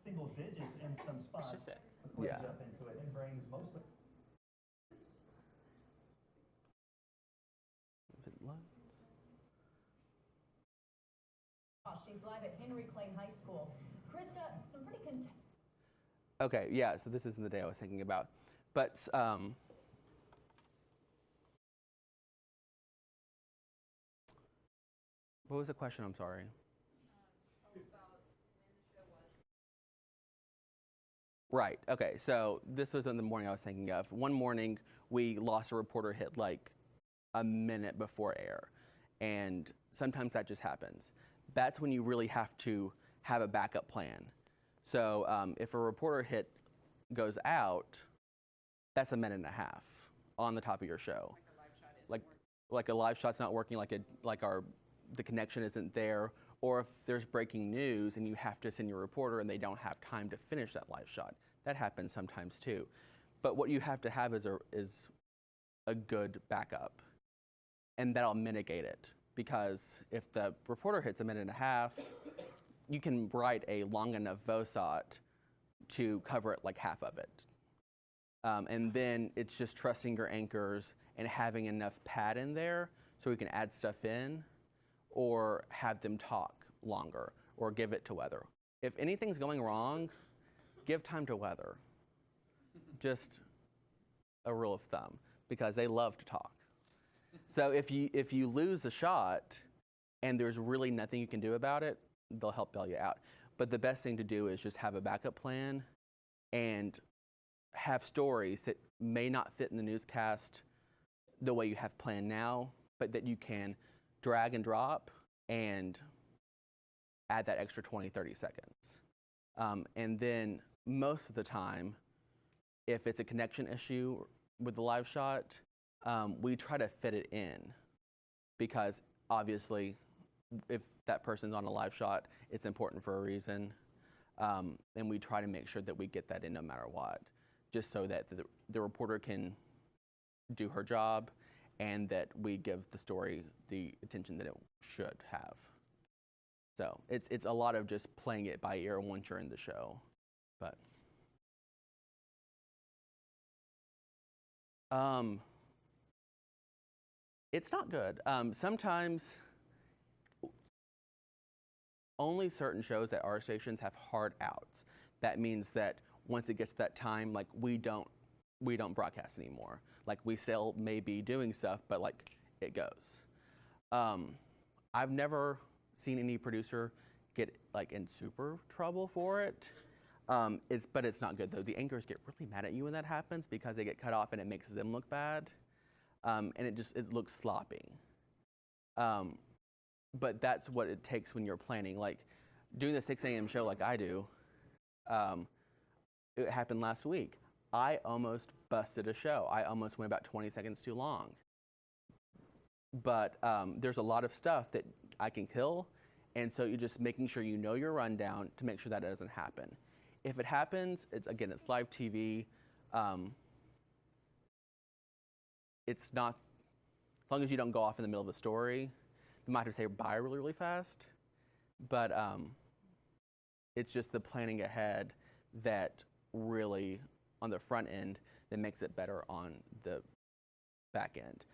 Single digits in some spots. It's just it. Let's go ahead Yeah. and jump into it. It brings mostly. if it loads. She's live at Henry Clay High School. Krista, some pretty Okay, yeah, so this isn't the day I was thinking about. But what was the question? I'm sorry. Right, okay, so this was in the morning I was thinking of. One morning, we lost a reporter hit like a minute before air, and sometimes that just happens. That's when you really have to have a backup plan. So if a reporter hit goes out, that's a minute and a half on the top of your show. Like a live shot's not working, the connection isn't there, or if there's breaking news and you have to send your reporter and they don't have time to finish that live shot. That happens sometimes too. But what you have to have is a good backup, and that'll mitigate it. Because if the reporter hits a minute and a half, you can write a long enough VOSOT to cover it like half of it. And then it's just trusting your anchors and having enough pad in there so we can add stuff in, or have them talk longer, or give it to weather. If anything's going wrong, give time to weather. Just a rule of thumb, because they love to talk. So if you lose a shot and there's really nothing you can do about it, they'll help bail you out. But the best thing to do is just have a backup plan and have stories that may not fit in the newscast the way you have planned now, but that you can drag and drop and add that extra 20, 30 seconds. And then most of the time, if it's a connection issue with the live shot, we try to fit it in, because obviously if that person's on a live shot, it's important for a reason. And we try to make sure that we get that in no matter what, just so that the reporter can do her job and that we give the story the attention that it should have. So it's a lot of just playing it by ear once you're in the show. But it's not good. Sometimes only certain shows at our stations have hard outs. That means that once it gets to that time, like we don't broadcast anymore. Like we still may be doing stuff, but like it goes. I've never seen any producer get like in super trouble for it. But it's not good though. The anchors get really mad at you when that happens because they get cut off and it makes them look bad. And it looks sloppy. But that's what it takes when you're planning. Like doing the 6 a.m. show like I do, it happened last week. I almost busted a show. I almost went about 20 seconds too long. But there's a lot of stuff that I can kill, and so you're just making sure you know your rundown to make sure that doesn't happen. If it happens, it's live TV. It's not, as long as you don't go off in the middle of a story, you might have to say bye really, really fast. But it's just the planning ahead that really, on the front end, that makes it better on the back end.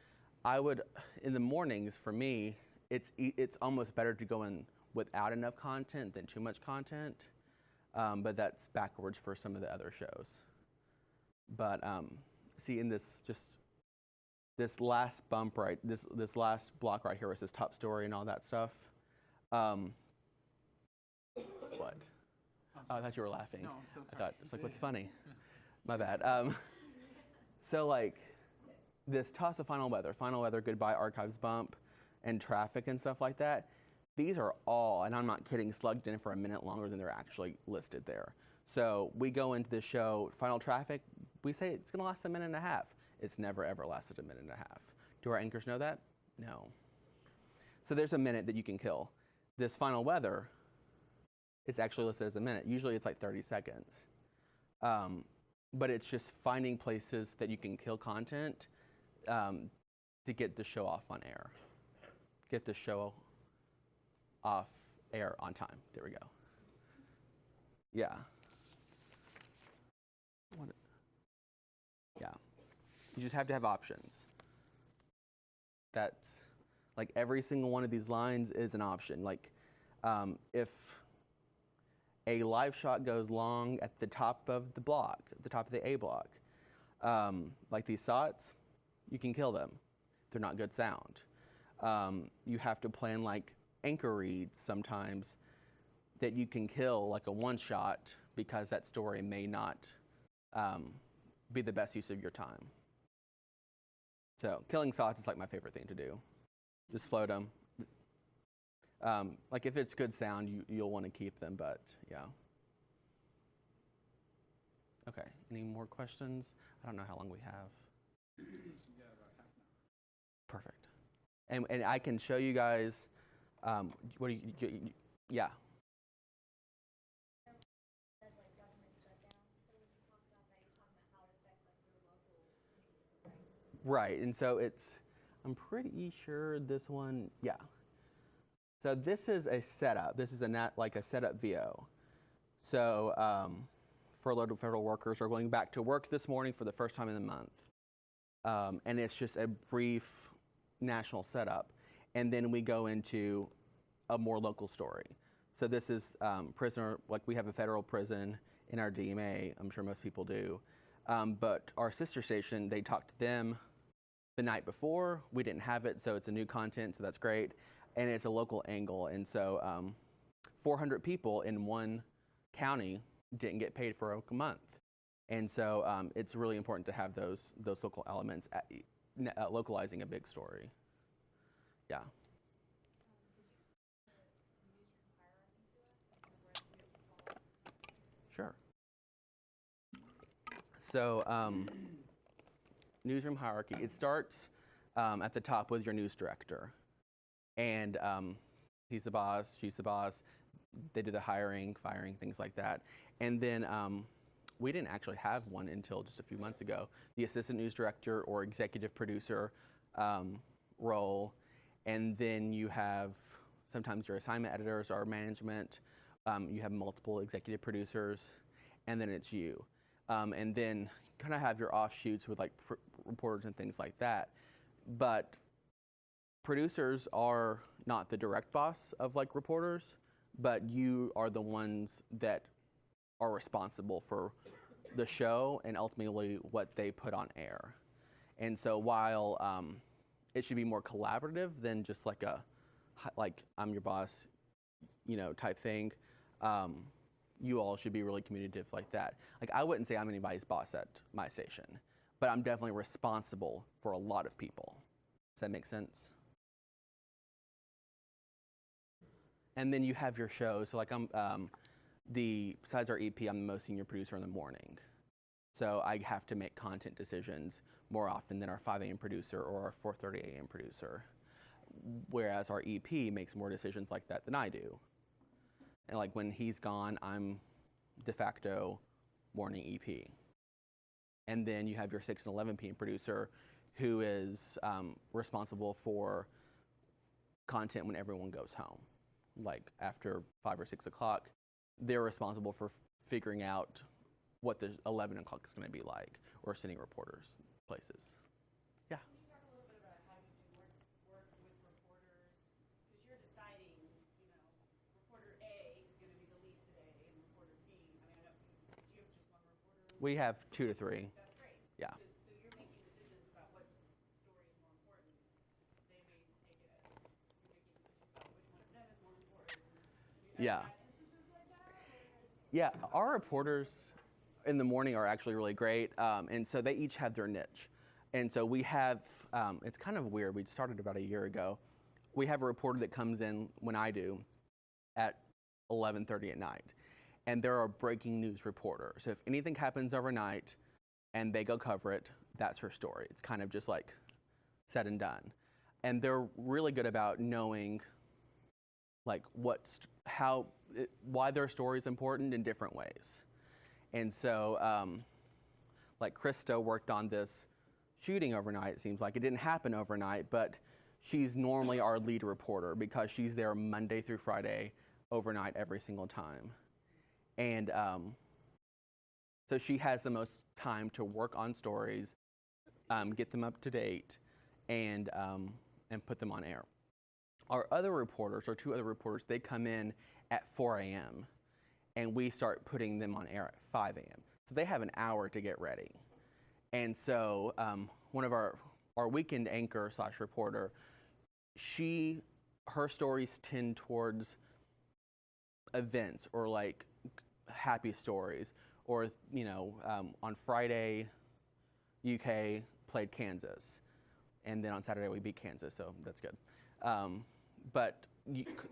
In the mornings, for me, it's almost better to go in without enough content than too much content. But that's backwards for some of the other shows. But see, in this last bump this last block right here was this top story and all that stuff. What? Oh, I thought you were laughing. No, I'm so sorry. I thought, it's like, what's funny? My bad. So like this toss of final weather, goodbye archives bump, and traffic and stuff like that. These are all, and I'm not kidding, slugged in for a minute longer than they're actually listed there. So we go into the show, final traffic, we say it's gonna last a minute and a half. It's never ever lasted a minute and a half. Do our anchors know that? No. So there's a minute that you can kill. This final weather, it's actually listed as a minute. Usually it's like 30 seconds. But it's just finding places that you can kill content to get the show off on air. Get the show off air on time. There we go. Yeah. Yeah. You just have to have options. That's like every single one of these lines is an option. Like if a live shot goes long at the top of the block, the top of the A block, like these SOTs, you can kill them. They're not good sound. You have to plan like anchor reads sometimes that you can kill like a one shot because that story may not be the best use of your time. So killing SOTs is like my favorite thing to do. Just float them. Like if it's good sound, you'll want to keep them, but yeah. Okay, any more questions? I don't know how long we have. Yeah, about half an hour. Perfect. And I can show you guys, what do you yeah. Said like government shutdown. So when you talk about that, you're talking about how it affects like your local community, right? Right, and so I'm pretty sure this one, yeah. So this is a setup. This is like a setup VO. So furloughed federal workers are going back to work this morning for the first time in the month. And it's just a brief national setup. And then we go into a more local story. So this is prisoner, like we have a federal prison in our DMA, I'm sure most people do. But our sister station, they talked to them the night before. We didn't have it, so it's a new content, so that's great. And it's a local angle, and so 400 people in one county didn't get paid for a month. And so it's really important to have those local elements, localizing a big story. Yeah. Sure. So newsroom hierarchy, it starts at the top with your news director. And he's the boss, she's the boss. They do the hiring, firing, things like that. And then we didn't actually have one until just a few months ago. The assistant news director or executive producer role. And then you have sometimes your assignment editors or management. You have multiple executive producers. And then it's you. And then kind of have your offshoots with like reporters and things like that. But producers are not the direct boss of like reporters, but you are the ones that are responsible for the show and ultimately what they put on air. And so while it should be more collaborative than just like I'm your boss, type thing, you all should be really communicative like that. Like I wouldn't say I'm anybody's boss at my station, but I'm definitely responsible for a lot of people. Does that make sense? And then you have your shows. So like besides our EP, I'm the most senior producer in the morning. So I have to make content decisions more often than our 5 a.m. producer or our 4:30 a.m. producer. Whereas our EP makes more decisions like that than I do. And like when he's gone, I'm de facto morning EP. And then you have your 6 and 11 p.m. producer who is responsible for content when everyone goes home. Like after 5 or 6 o'clock, they're responsible for figuring out what the 11 o'clock is going to be like, or sending reporters places. Yeah. Can you talk a little bit about how you do work with reporters? Because you're deciding, reporter A is going to be the lead today, and reporter B, I know, do you have just one reporter? We have 2 to 3. That's great. Yeah. So you're making decisions about what story is more important. They may take it as you're making decisions about which one of them is more important. Yeah. Had instances like that? Yeah, our reporters in the morning are actually really great, and so they each have their niche. And so we have, it's kind of weird, we started about a year ago. We have a reporter that comes in when I do at 11:30 at night, and they're a breaking news reporter. So if anything happens overnight and they go cover it, that's her story. It's kind of just like said and done. And they're really good about knowing like why their story is important in different ways. And so, like Krista worked on this shooting overnight, it seems like. It didn't happen overnight, but she's normally our lead reporter because she's there Monday through Friday overnight every single time. And so she has the most time to work on stories, get them up to date, and put them on air. Our other reporters, our 2 other reporters, they come in at 4 a.m. and we start putting them on air at 5 a.m. So they have an hour to get ready. And so one of our weekend anchor / reporter, her stories tend towards events or like happy stories. Or, on Friday, UK played Kansas. And then on Saturday we beat Kansas, so that's good. But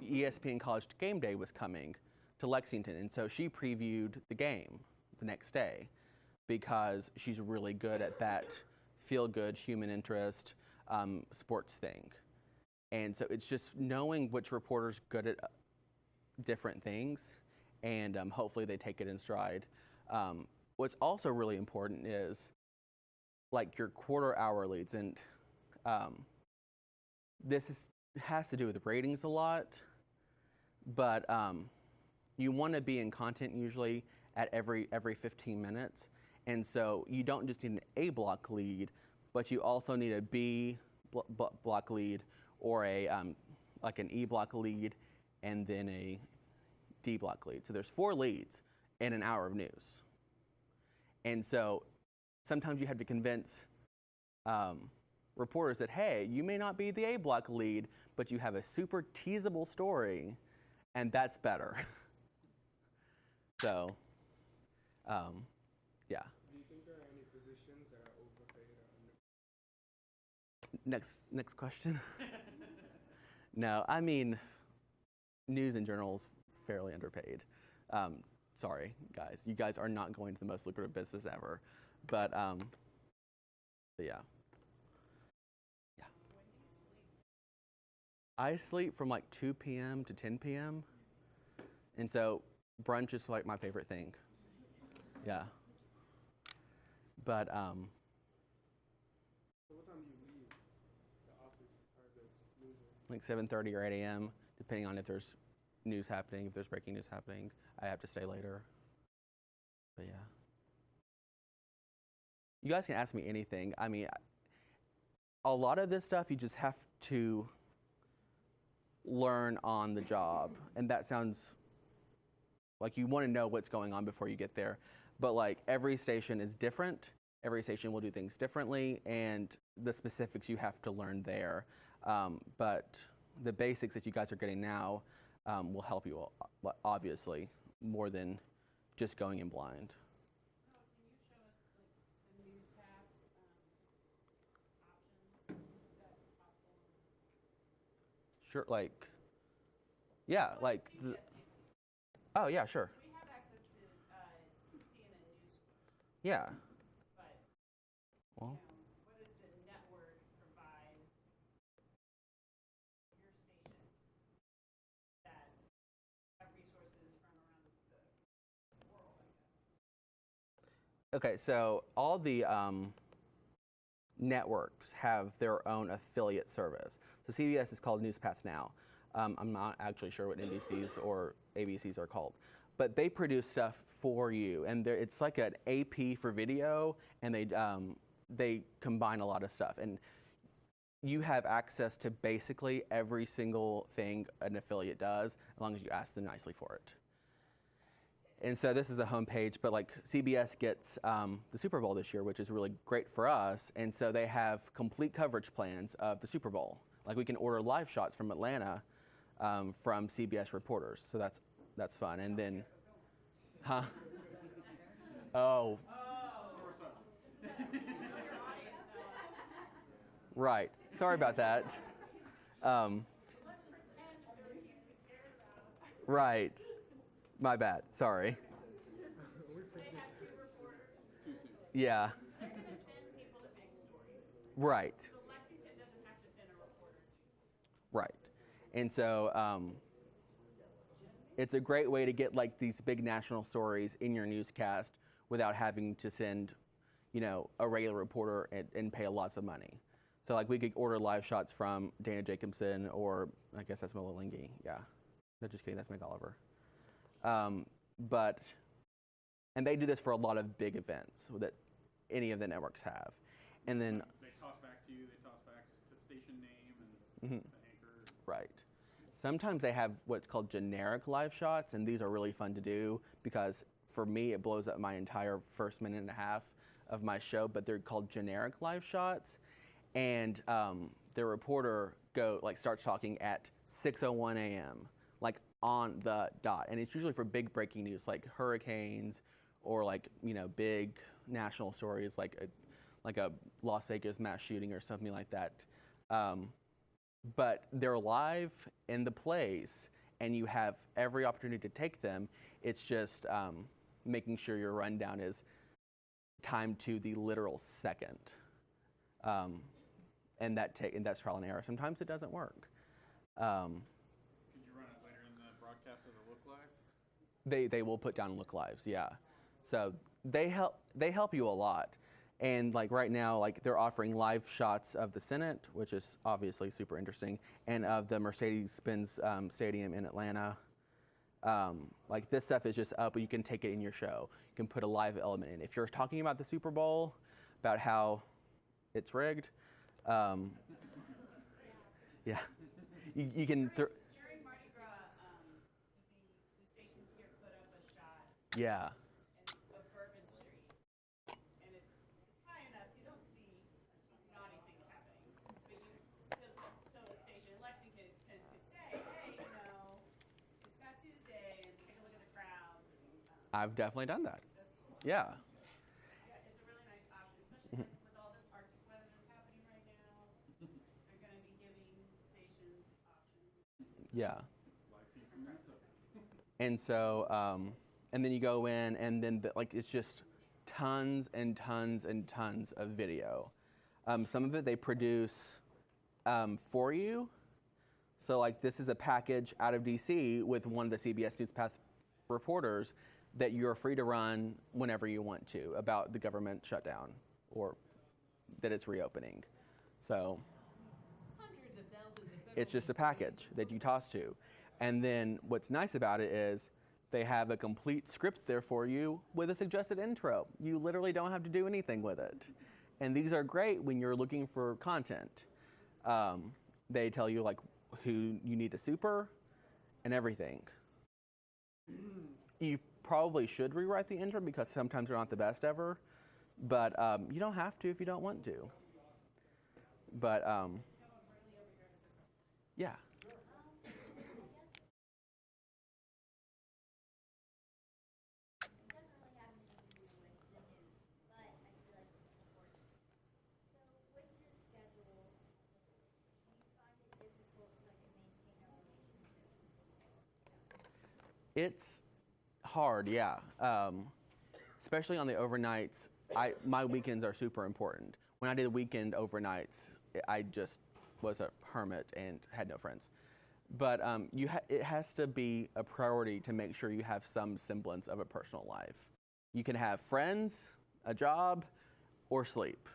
ESPN College Game Day was coming to Lexington, and so she previewed the game the next day because she's really good at that feel-good human interest sports thing. And so it's just knowing which reporter's good at different things, and hopefully they take it in stride. What's also really important is like your quarter-hour leads, and this has to do with ratings a lot, but you want to be in content usually at every 15 minutes. And so you don't just need an A block lead, but you also need a B block lead or like an E block lead and then a D block lead. So there's 4 leads in an hour of news. And so sometimes you have to convince reporters that, hey, you may not be the A block lead, but you have a super teasable story, and that's better. So, yeah. Do ones that are overpaid or underpaid? Next question. No, I mean, news in general is fairly underpaid. Sorry, guys. You guys are not going to the most lucrative business ever. But yeah. Yeah. I sleep from like 2 p.m. to 10 p.m. And so brunch is like my favorite thing. Yeah. But So what time do you leave the office or the newsroom? like 7:30 or 8 a.m., depending on if there's news happening, if there's breaking news happening. I have to stay later. But yeah. You guys can ask me anything. I mean, a lot of this stuff you just have to learn on the job. And that sounds like you want to know what's going on before you get there. But like every station is different. Every station will do things differently, and the specifics you have to learn there. But the basics that you guys are getting now will help you, obviously, more than just going in blind. Can you show us like the news path options? Is that possible? Sure, like, yeah, like, oh yeah, sure. We have access to CNN news source, Yeah, but well, what does the network provide your station that have resources from around the world, I guess? okay, so all the networks have their own affiliate service. So CBS is called NewsPath Now. I'm not actually sure what NBC's or ABC's are called, but they produce stuff for you, and it's like an AP for video, and they combine a lot of stuff, and you have access to basically every single thing an affiliate does, as long as you ask them nicely for it. And so this is the homepage, but like CBS gets the Super Bowl this year, which is really great for us. And so they have complete coverage plans of the Super Bowl. Like we can order live shots from Atlanta from CBS reporters. So that's fun. And then, huh? Oh. Right. Sorry about that. Right. My bad. Sorry. Yeah. Right. So Lexington doesn't have to send a reporter to. Right. And so it's a great way to get like these big national stories in your newscast without having to send, a regular reporter and pay lots of money. So like we could order live shots from Dana Jacobson, or I guess that's Mila Lingy. Yeah. No, just kidding. That's Meg Oliver. And they do this for a lot of big events that any of the networks have. And then They toss back to you, they toss back the station name and the anchor. right. Sometimes they have what's called generic live shots, and these are really fun to do because for me it blows up my entire first minute and a half of my show, but they're called generic live shots. And the reporter starts talking at 6:01 a.m. like on the dot, and it's usually for big breaking news like hurricanes or like big national stories like a Las Vegas mass shooting or something like that. But they're live in the place, and you have every opportunity to take them. It's just making sure your rundown is timed to the literal second. And that's trial and error. Sometimes it doesn't work. Could you run it later in the broadcast as a look live? They will put down look lives, yeah. So they help you a lot. And like right now, like they're offering live shots of the Senate, which is obviously super interesting, and of the Mercedes-Benz Stadium in Atlanta. Like this stuff is just up, but you can take it in your show. You can put a live element in. If you're talking about the Super Bowl, about how it's rigged, yeah, you can. During Mardi Gras, the stations here put up a shot. Yeah. Of Bourbon Street, and it's high enough you don't see naughty things happening, but so a station in Lexington could say, hey, it's Fat Tuesday, and take a look at the crowds. And, I've definitely done that. that's cool. Yeah. Yeah, it's a really nice option, especially Yeah. Live feed from Minnesota. And so, and then you go in, and then like it's just tons and tons and tons of video. Some of it they produce for you. So like this is a package out of DC with one of the CBS News Path reporters that you're free to run whenever you want to about the government shutdown or that it's reopening. So it's just a package that you toss to. And then what's nice about it is they have a complete script there for you with a suggested intro. You literally don't have to do anything with it. And these are great when you're looking for content. They tell you like who you need to super and everything. You probably should rewrite the intro because sometimes they're not the best ever, but you don't have to if you don't want to. But yeah. It's hard, yeah. Especially on the overnights. My weekends are super important. When I did weekend overnights, I just was a hermit and had no friends. But it has to be a priority to make sure you have some semblance of a personal life. You can have friends, a job, or sleep.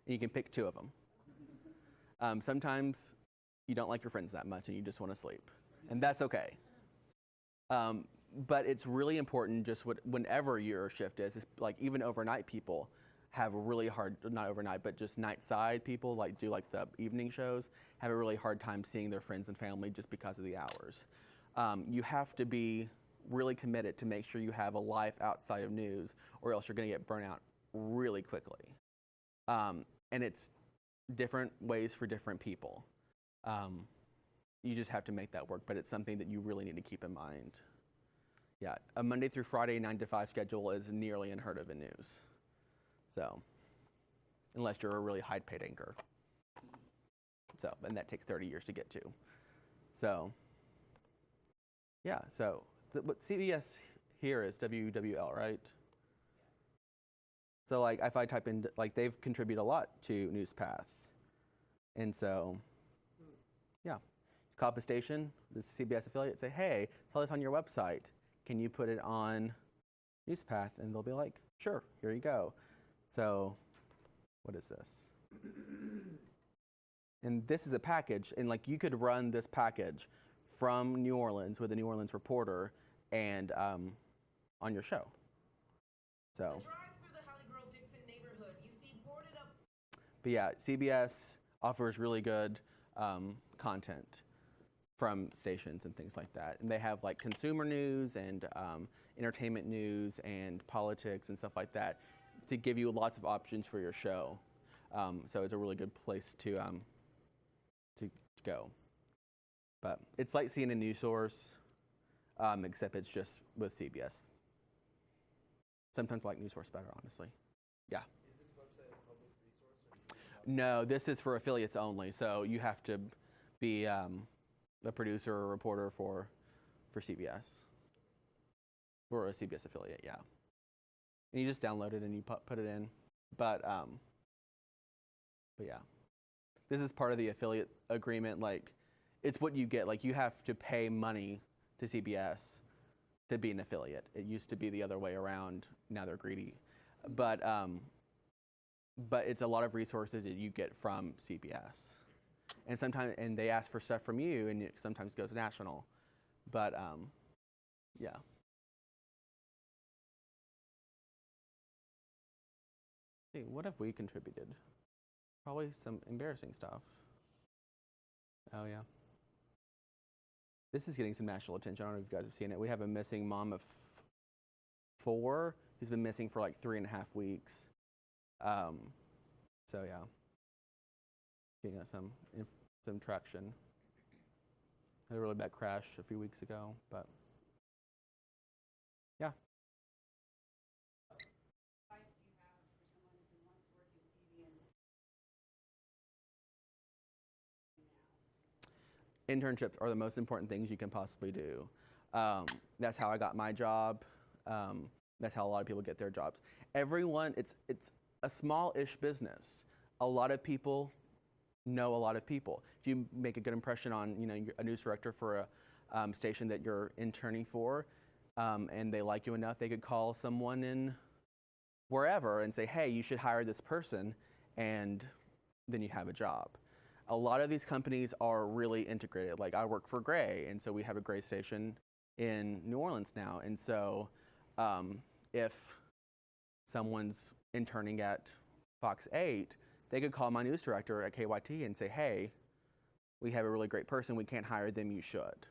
And you can pick two of them. Sometimes you don't like your friends that much and you just want to sleep. And that's okay. But it's really important just whenever your shift is like even overnight people have a really hard, not overnight, but just night side people like do like the evening shows, have a really hard time seeing their friends and family just because of the hours. You have to be really committed to make sure you have a life outside of news or else you're gonna get burnt out really quickly. And it's different ways for different people. You just have to make that work, but it's something that you really need to keep in mind. Yeah, a Monday through Friday 9 to 5 schedule is nearly unheard of in news. So, unless you're a really high-paid anchor. So, and that takes 30 years to get to. So, yeah, so what CBS here is WWL, right? So like if I type in, like they've contributed a lot to NewsPath. And so, yeah. Coppa Station, this CBS affiliate, say, hey, tell us on your website. Can you put it on NewsPath? And they'll be like, sure, here you go. So, what is this? And this is a package, and like you could run this package from New Orleans with a New Orleans reporter and on your show. So. But yeah, CBS offers really good content from stations and things like that. And they have like consumer news and entertainment news and politics and stuff like that to give you lots of options for your show. So it's a really good place to go. But it's like seeing a news source, except it's just with CBS. Sometimes I like news source better, honestly. Yeah. Is this website a public resource? No, this is for affiliates only. So you have to be a producer or reporter for CBS. Or a CBS affiliate, yeah. And you just download it and you put it in. But yeah. This is part of the affiliate agreement. Like, it's what you get. Like, you have to pay money to CBS to be an affiliate. It used to be the other way around. Now they're greedy. But it's a lot of resources that you get from CBS. And sometimes, and they ask for stuff from you, and it sometimes goes national. But yeah. Hey, what have we contributed? Probably some embarrassing stuff. Oh yeah. This is getting some national attention. I don't know if you guys have seen it. We have a missing mom of 4 who's been missing for like 3.5 weeks. So yeah, getting some traction. Had a really bad crash a few weeks ago, but yeah. internships are the most important things you can possibly do. That's how I got my job. That's how a lot of people get their jobs. Everyone, it's a small-ish business. A lot of people know a lot of people. If you make a good impression on, a news director for a station that you're interning for, and they like you enough, they could call someone in wherever and say, hey, you should hire this person, and then you have a job. A lot of these companies are really integrated. Like I work for Gray, and so we have a Gray station in New Orleans now. And so if someone's interning at Fox 8, they could call my news director at KYT and say, hey, we have a really great person. We can't hire them. You should.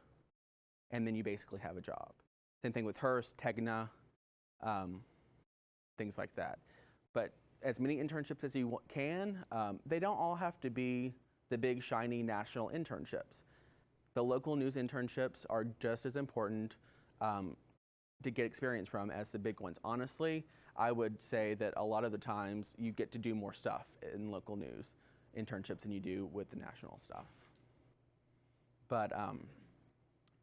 And then you basically have a job. Same thing with Hearst, Tegna, things like that. But as many internships as you can, they don't all have to be the big, shiny national internships. The local news internships are just as important to get experience from as the big ones. Honestly, I would say that a lot of the times you get to do more stuff in local news internships than you do with the national stuff. But,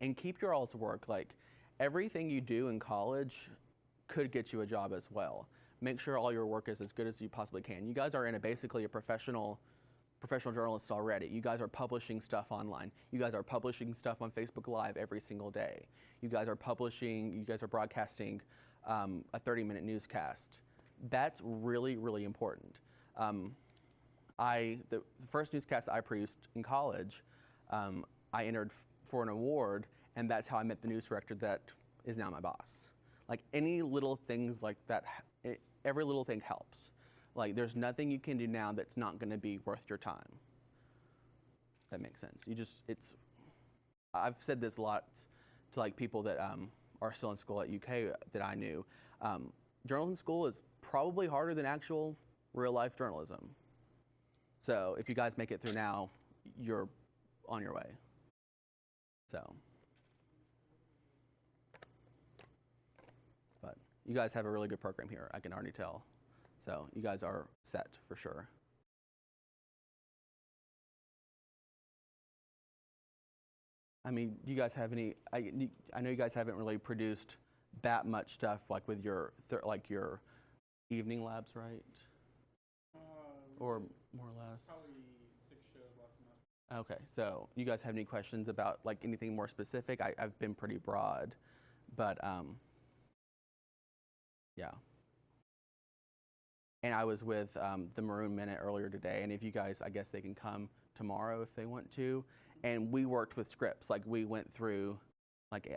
and keep your all's work. Like, everything you do in college could get you a job as well. Make sure all your work is as good as you possibly can. You guys are in basically a professional journalists already. You guys are publishing stuff online. You guys are publishing stuff on Facebook Live every single day. You guys are broadcasting a 30-minute newscast. That's really, really important. The first newscast I produced in college, I entered for an award, and that's how I met the news director that is now my boss. Like any little things like that, every little thing helps. Like there's nothing you can do now that's not going to be worth your time. That makes sense. I've said this a lot to like people that are still in school at UK that I knew. Journalism school is probably harder than actual real life journalism. So if you guys make it through now, you're on your way. So, but you guys have a really good program here, I can already tell. So you guys are set for sure. I mean, do you guys have any? I know you guys haven't really produced that much stuff like with your your evening labs, right? Or more or less. Probably 6 shows less than that. Okay, so you guys have any questions about like anything more specific? I've been pretty broad, but yeah. And I was with the Maroon Minute earlier today, and if you guys, I guess they can come tomorrow if they want to. And we worked with scripts, like we went through, like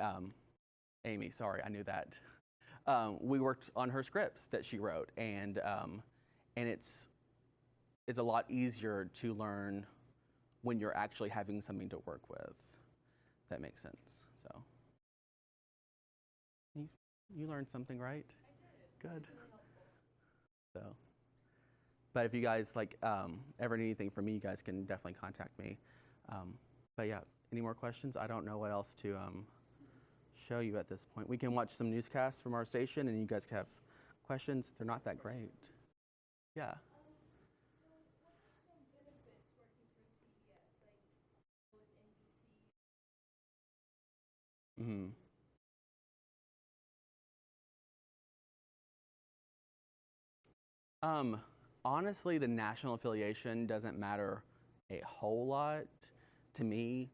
Amy, sorry, I knew that. We worked on her scripts that she wrote, and it's a lot easier to learn when you're actually having something to work with. If that makes sense. So you learned something, right? I did. Good. So, but if you guys like ever need anything from me, you guys can definitely contact me. But yeah, any more questions? I don't know what else to show you at this point. We can watch some newscasts from our station, and you guys can have questions. They're not that great. Yeah. So what are some benefits working for CBS, like with NBC? Mm-hmm. Honestly, the national affiliation doesn't matter a whole lot to me.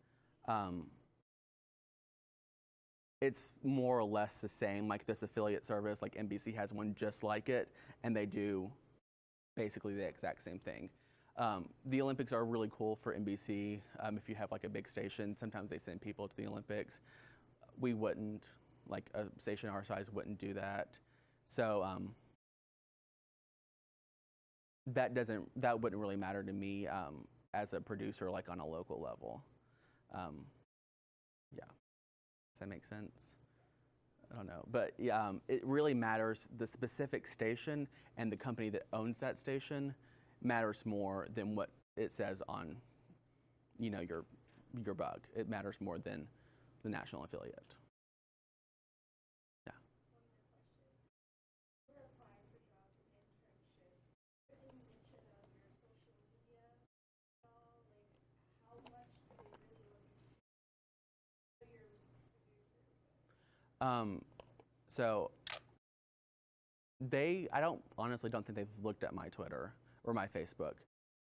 It's more or less the same, like this affiliate service, like NBC has one just like it, and they do basically the exact same thing. The Olympics are really cool for NBC. If you have like a big station, sometimes they send people to the Olympics. We wouldn't, like a station our size wouldn't do that. So that wouldn't really matter to me as a producer, like on a local level. Yeah, does that make sense? I don't know, but yeah, it really matters. The specific station and the company that owns that station matters more than what it says on, your bug. It matters more than the national affiliate. Yeah. We're applying for jobs and internships. Any mention of your social media at all? Like, how much do they really look into So honestly don't think they've looked at my Twitter or my Facebook.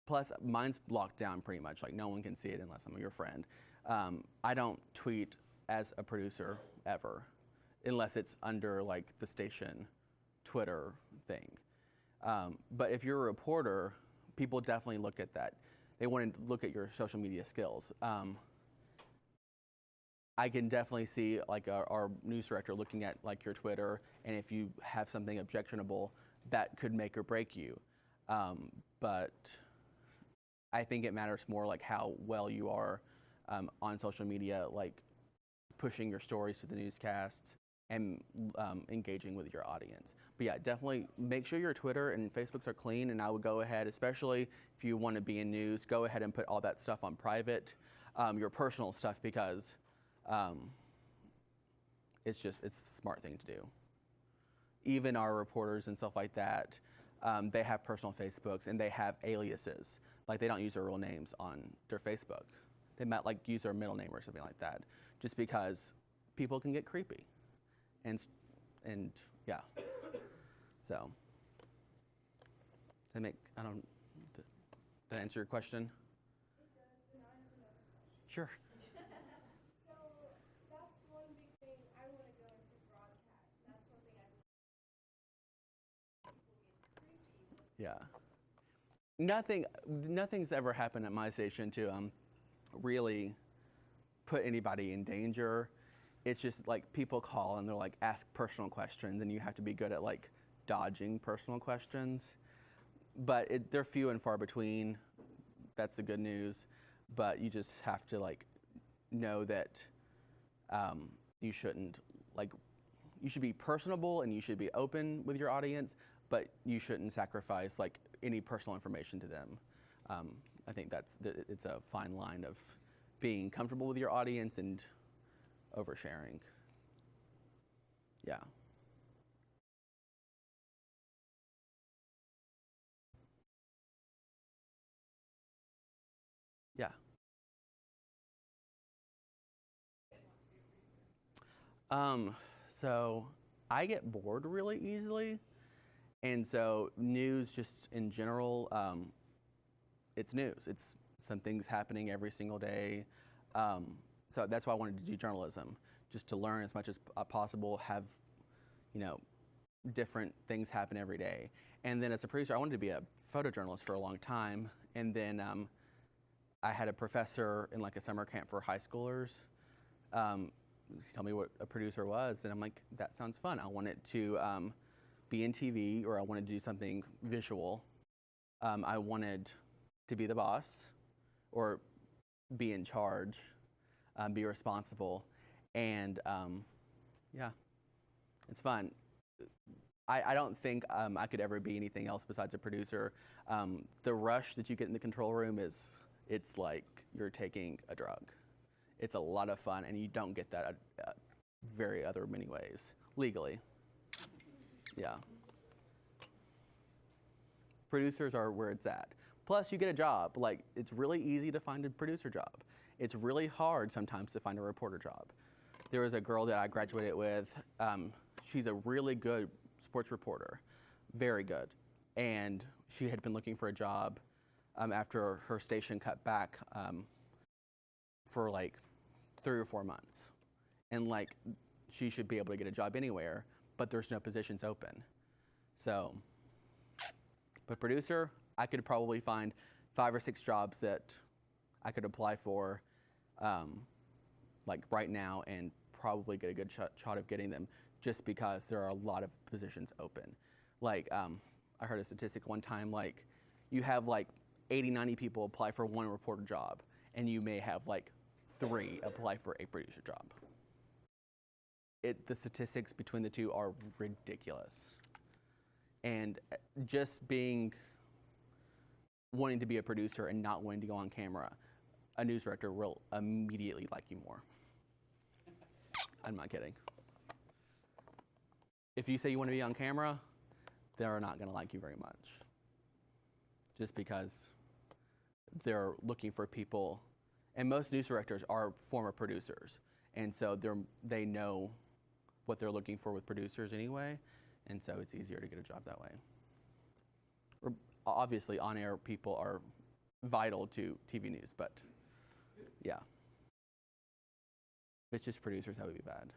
Plus, mine's locked down pretty much. Like, no one can see it unless I'm your friend. I don't tweet as a producer ever, unless it's under like the station Twitter thing. But if you're a reporter, people definitely look at that. They want to look at your social media skills. I can definitely see like our news director looking at like your Twitter, and if you have something objectionable, that could make or break you. But I think it matters more like how well you are on social media, like pushing your stories to the newscasts and engaging with your audience. But yeah, definitely make sure your Twitter and Facebooks are clean, and I would go ahead, especially if you want to be in news, go ahead and put all that stuff on private, your personal stuff, because it's a smart thing to do. Even our reporters and stuff like that, they have personal Facebooks and they have aliases. Like, they don't use their real names on their Facebook. They might like use their middle name or something like that, just because people can get creepy. And yeah. So, did that answer your question? It does, but now I have another question. Sure. So that's one big thing. I want to go into broadcast. That's one thing people get creepy. Yeah. Nothing's ever happened at my station to really put anybody in danger. It's just like people call and they're like, ask personal questions, and you have to be good at like dodging personal questions. But they're few and far between. That's the good news. But you just have to like know that you shouldn't you should be personable and you should be open with your audience, but you shouldn't sacrifice like any personal information to them. I think it's a fine line of being comfortable with your audience and oversharing. Yeah. Yeah. So I get bored really easily, and so news just in general, it's news. It's something's happening every single day. So that's why I wanted to do journalism, just to learn as much as possible, have, different things happen every day. And then as a producer, I wanted to be a photojournalist for a long time. And then I had a professor in like a summer camp for high schoolers tell me what a producer was, and I'm like, that sounds fun. I wanted to be in TV, or I wanted to do something visual. I wanted to be the boss, or be in charge, be responsible, and yeah, it's fun. I don't think I could ever be anything else besides a producer. The rush that you get in the control room it's like you're taking a drug. It's a lot of fun, and you don't get that very other many ways, legally. Yeah. Producers are where it's at. Plus, you get a job. Like, it's really easy to find a producer job. It's really hard sometimes to find a reporter job. There was a girl that I graduated with. She's a really good sports reporter, very good. And she had been looking for a job after her station cut back for like 3 or 4 months. And like, she should be able to get a job anywhere, but there's no positions open. So, but producer, I could probably find 5 or 6 jobs that I could apply for like right now, and probably get a good shot of getting them, just because there are a lot of positions open. Like, I heard a statistic one time, like, you have like 80, 90 people apply for one reporter job, and you may have like 3 apply for a producer job. The statistics between the two are ridiculous. And just wanting to be a producer and not wanting to go on camera, a news director will immediately like you more. I'm not kidding. If you say you want to be on camera, they're not going to like you very much. Just because they're looking for people, and most news directors are former producers, and so they know what they're looking for with producers anyway, and so it's easier to get a job that way. Obviously, on-air people are vital to TV news, but yeah. If it's just producers, that would be bad.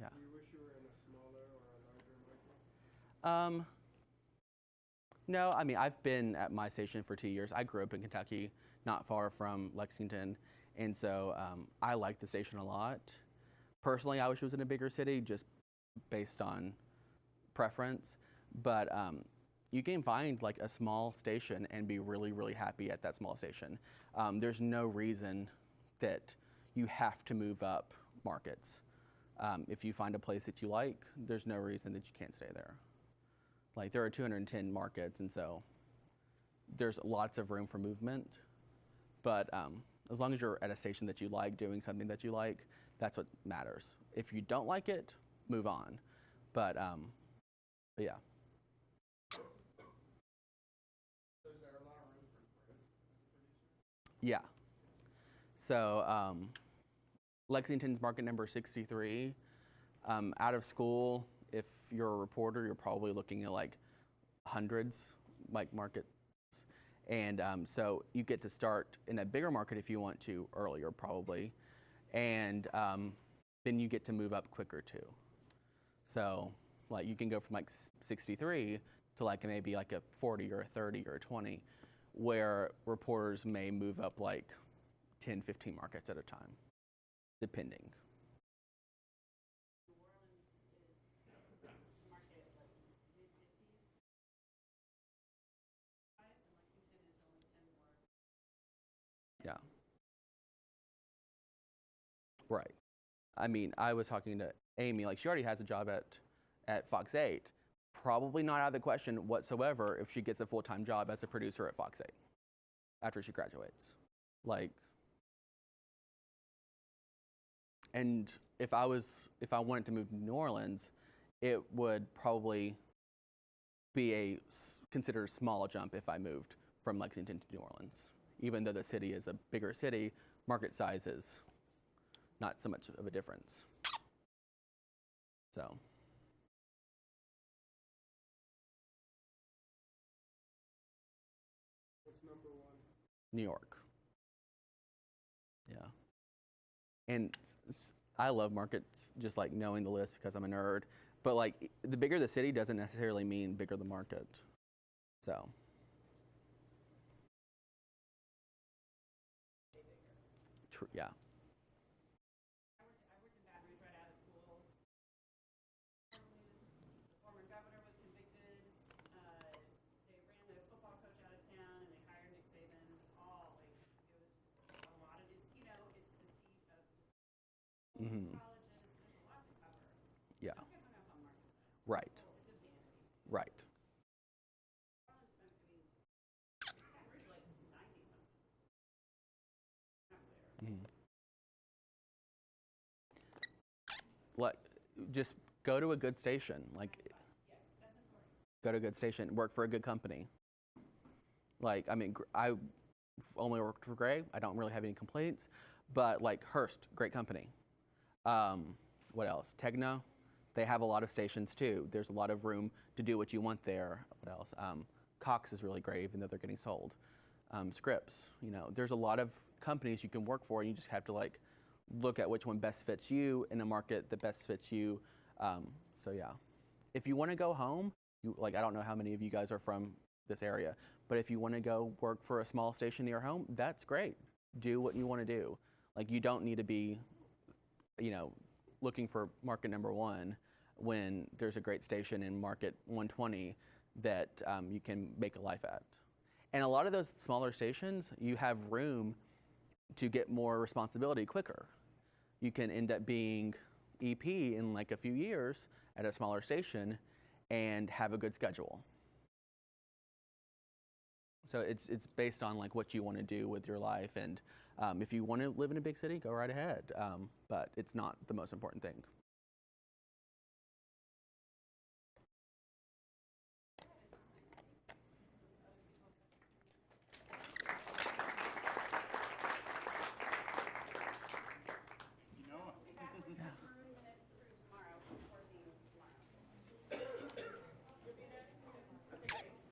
Yeah. Do you wish you were in a smaller or a larger market? No, I mean, I've been at my station for 2 years. I grew up in Kentucky, not far from Lexington, and so I like the station a lot. Personally, I wish it was in a bigger city, just based on preference, but you can find like a small station and be really, really happy at that small station. There's no reason that you have to move up markets. If you find a place that you like, there's no reason that you can't stay there. Like, there are 210 markets, and so there's lots of room for movement, but as long as you're at a station that you like, doing something that you like, that's what matters. If you don't like it, move on. But yeah. So is there a lot of room for growth as a producer? Yeah. So Lexington's market number 63. Out of school, if you're a reporter, you're probably looking at like hundreds, like markets. And so you get to start in a bigger market if you want to earlier, probably. And then you get to move up quicker too. So like you can go from like 63 to like maybe like a 40 or a 30 or a 20, where reporters may move up like 10, 15 markets at a time, depending. New Orleans is market like mid-50s. And Lexington is only 10 more. Yeah. Right. I mean, I was talking to Amy, like she already has a job at Fox 8. Probably not out of the question whatsoever if she gets a full-time job as a producer at Fox 8 after she graduates. Like, and if I wanted to move to New Orleans, it would probably be considered a small jump if I moved from Lexington to New Orleans. Even though the city is a bigger city, market size is not so much of a difference. So. What's number one? New York. Yeah. And I love markets, just like knowing the list because I'm a nerd. But like the bigger the city doesn't necessarily mean bigger the market. So. True. Yeah. I worked in Baton Rouge right out of school. The former governor was convicted. They ran the football coach out of town, and they hired Nick Saban. It was all like, it was just a lot of it's, it's the seat of Mm-hmm. colleges. There's a lot to cover. Yeah. Don't get hung up on market size. Right. It's a vanity. Right. Baton Rouge like 90 something. Mm-hmm. Like, just go to a good station. Like, Yes, that's important. go to a good station. Work for a good company. Like, I mean, I only worked for Gray. I don't really have any complaints. But like Hearst, great company. What else? Tegna, they have a lot of stations too. There's a lot of room to do what you want there. What else? Cox is really great, even though they're getting sold. Scripps, there's a lot of companies you can work for, and you just have to like look at which one best fits you in a market that best fits you. So yeah, if you want to go home, I don't know how many of you guys are from this area, but if you want to go work for a small station near home, that's great. Do what you want to do. Like, you don't need to be, looking for market number one when there's a great station in market 120 that you can make a life at. And a lot of those smaller stations, you have room to get more responsibility quicker. You can end up being EP in like a few years at a smaller station and have a good schedule. So it's based on like what you want to do with your life, and if you want to live in a big city, go right ahead. But it's not the most important thing.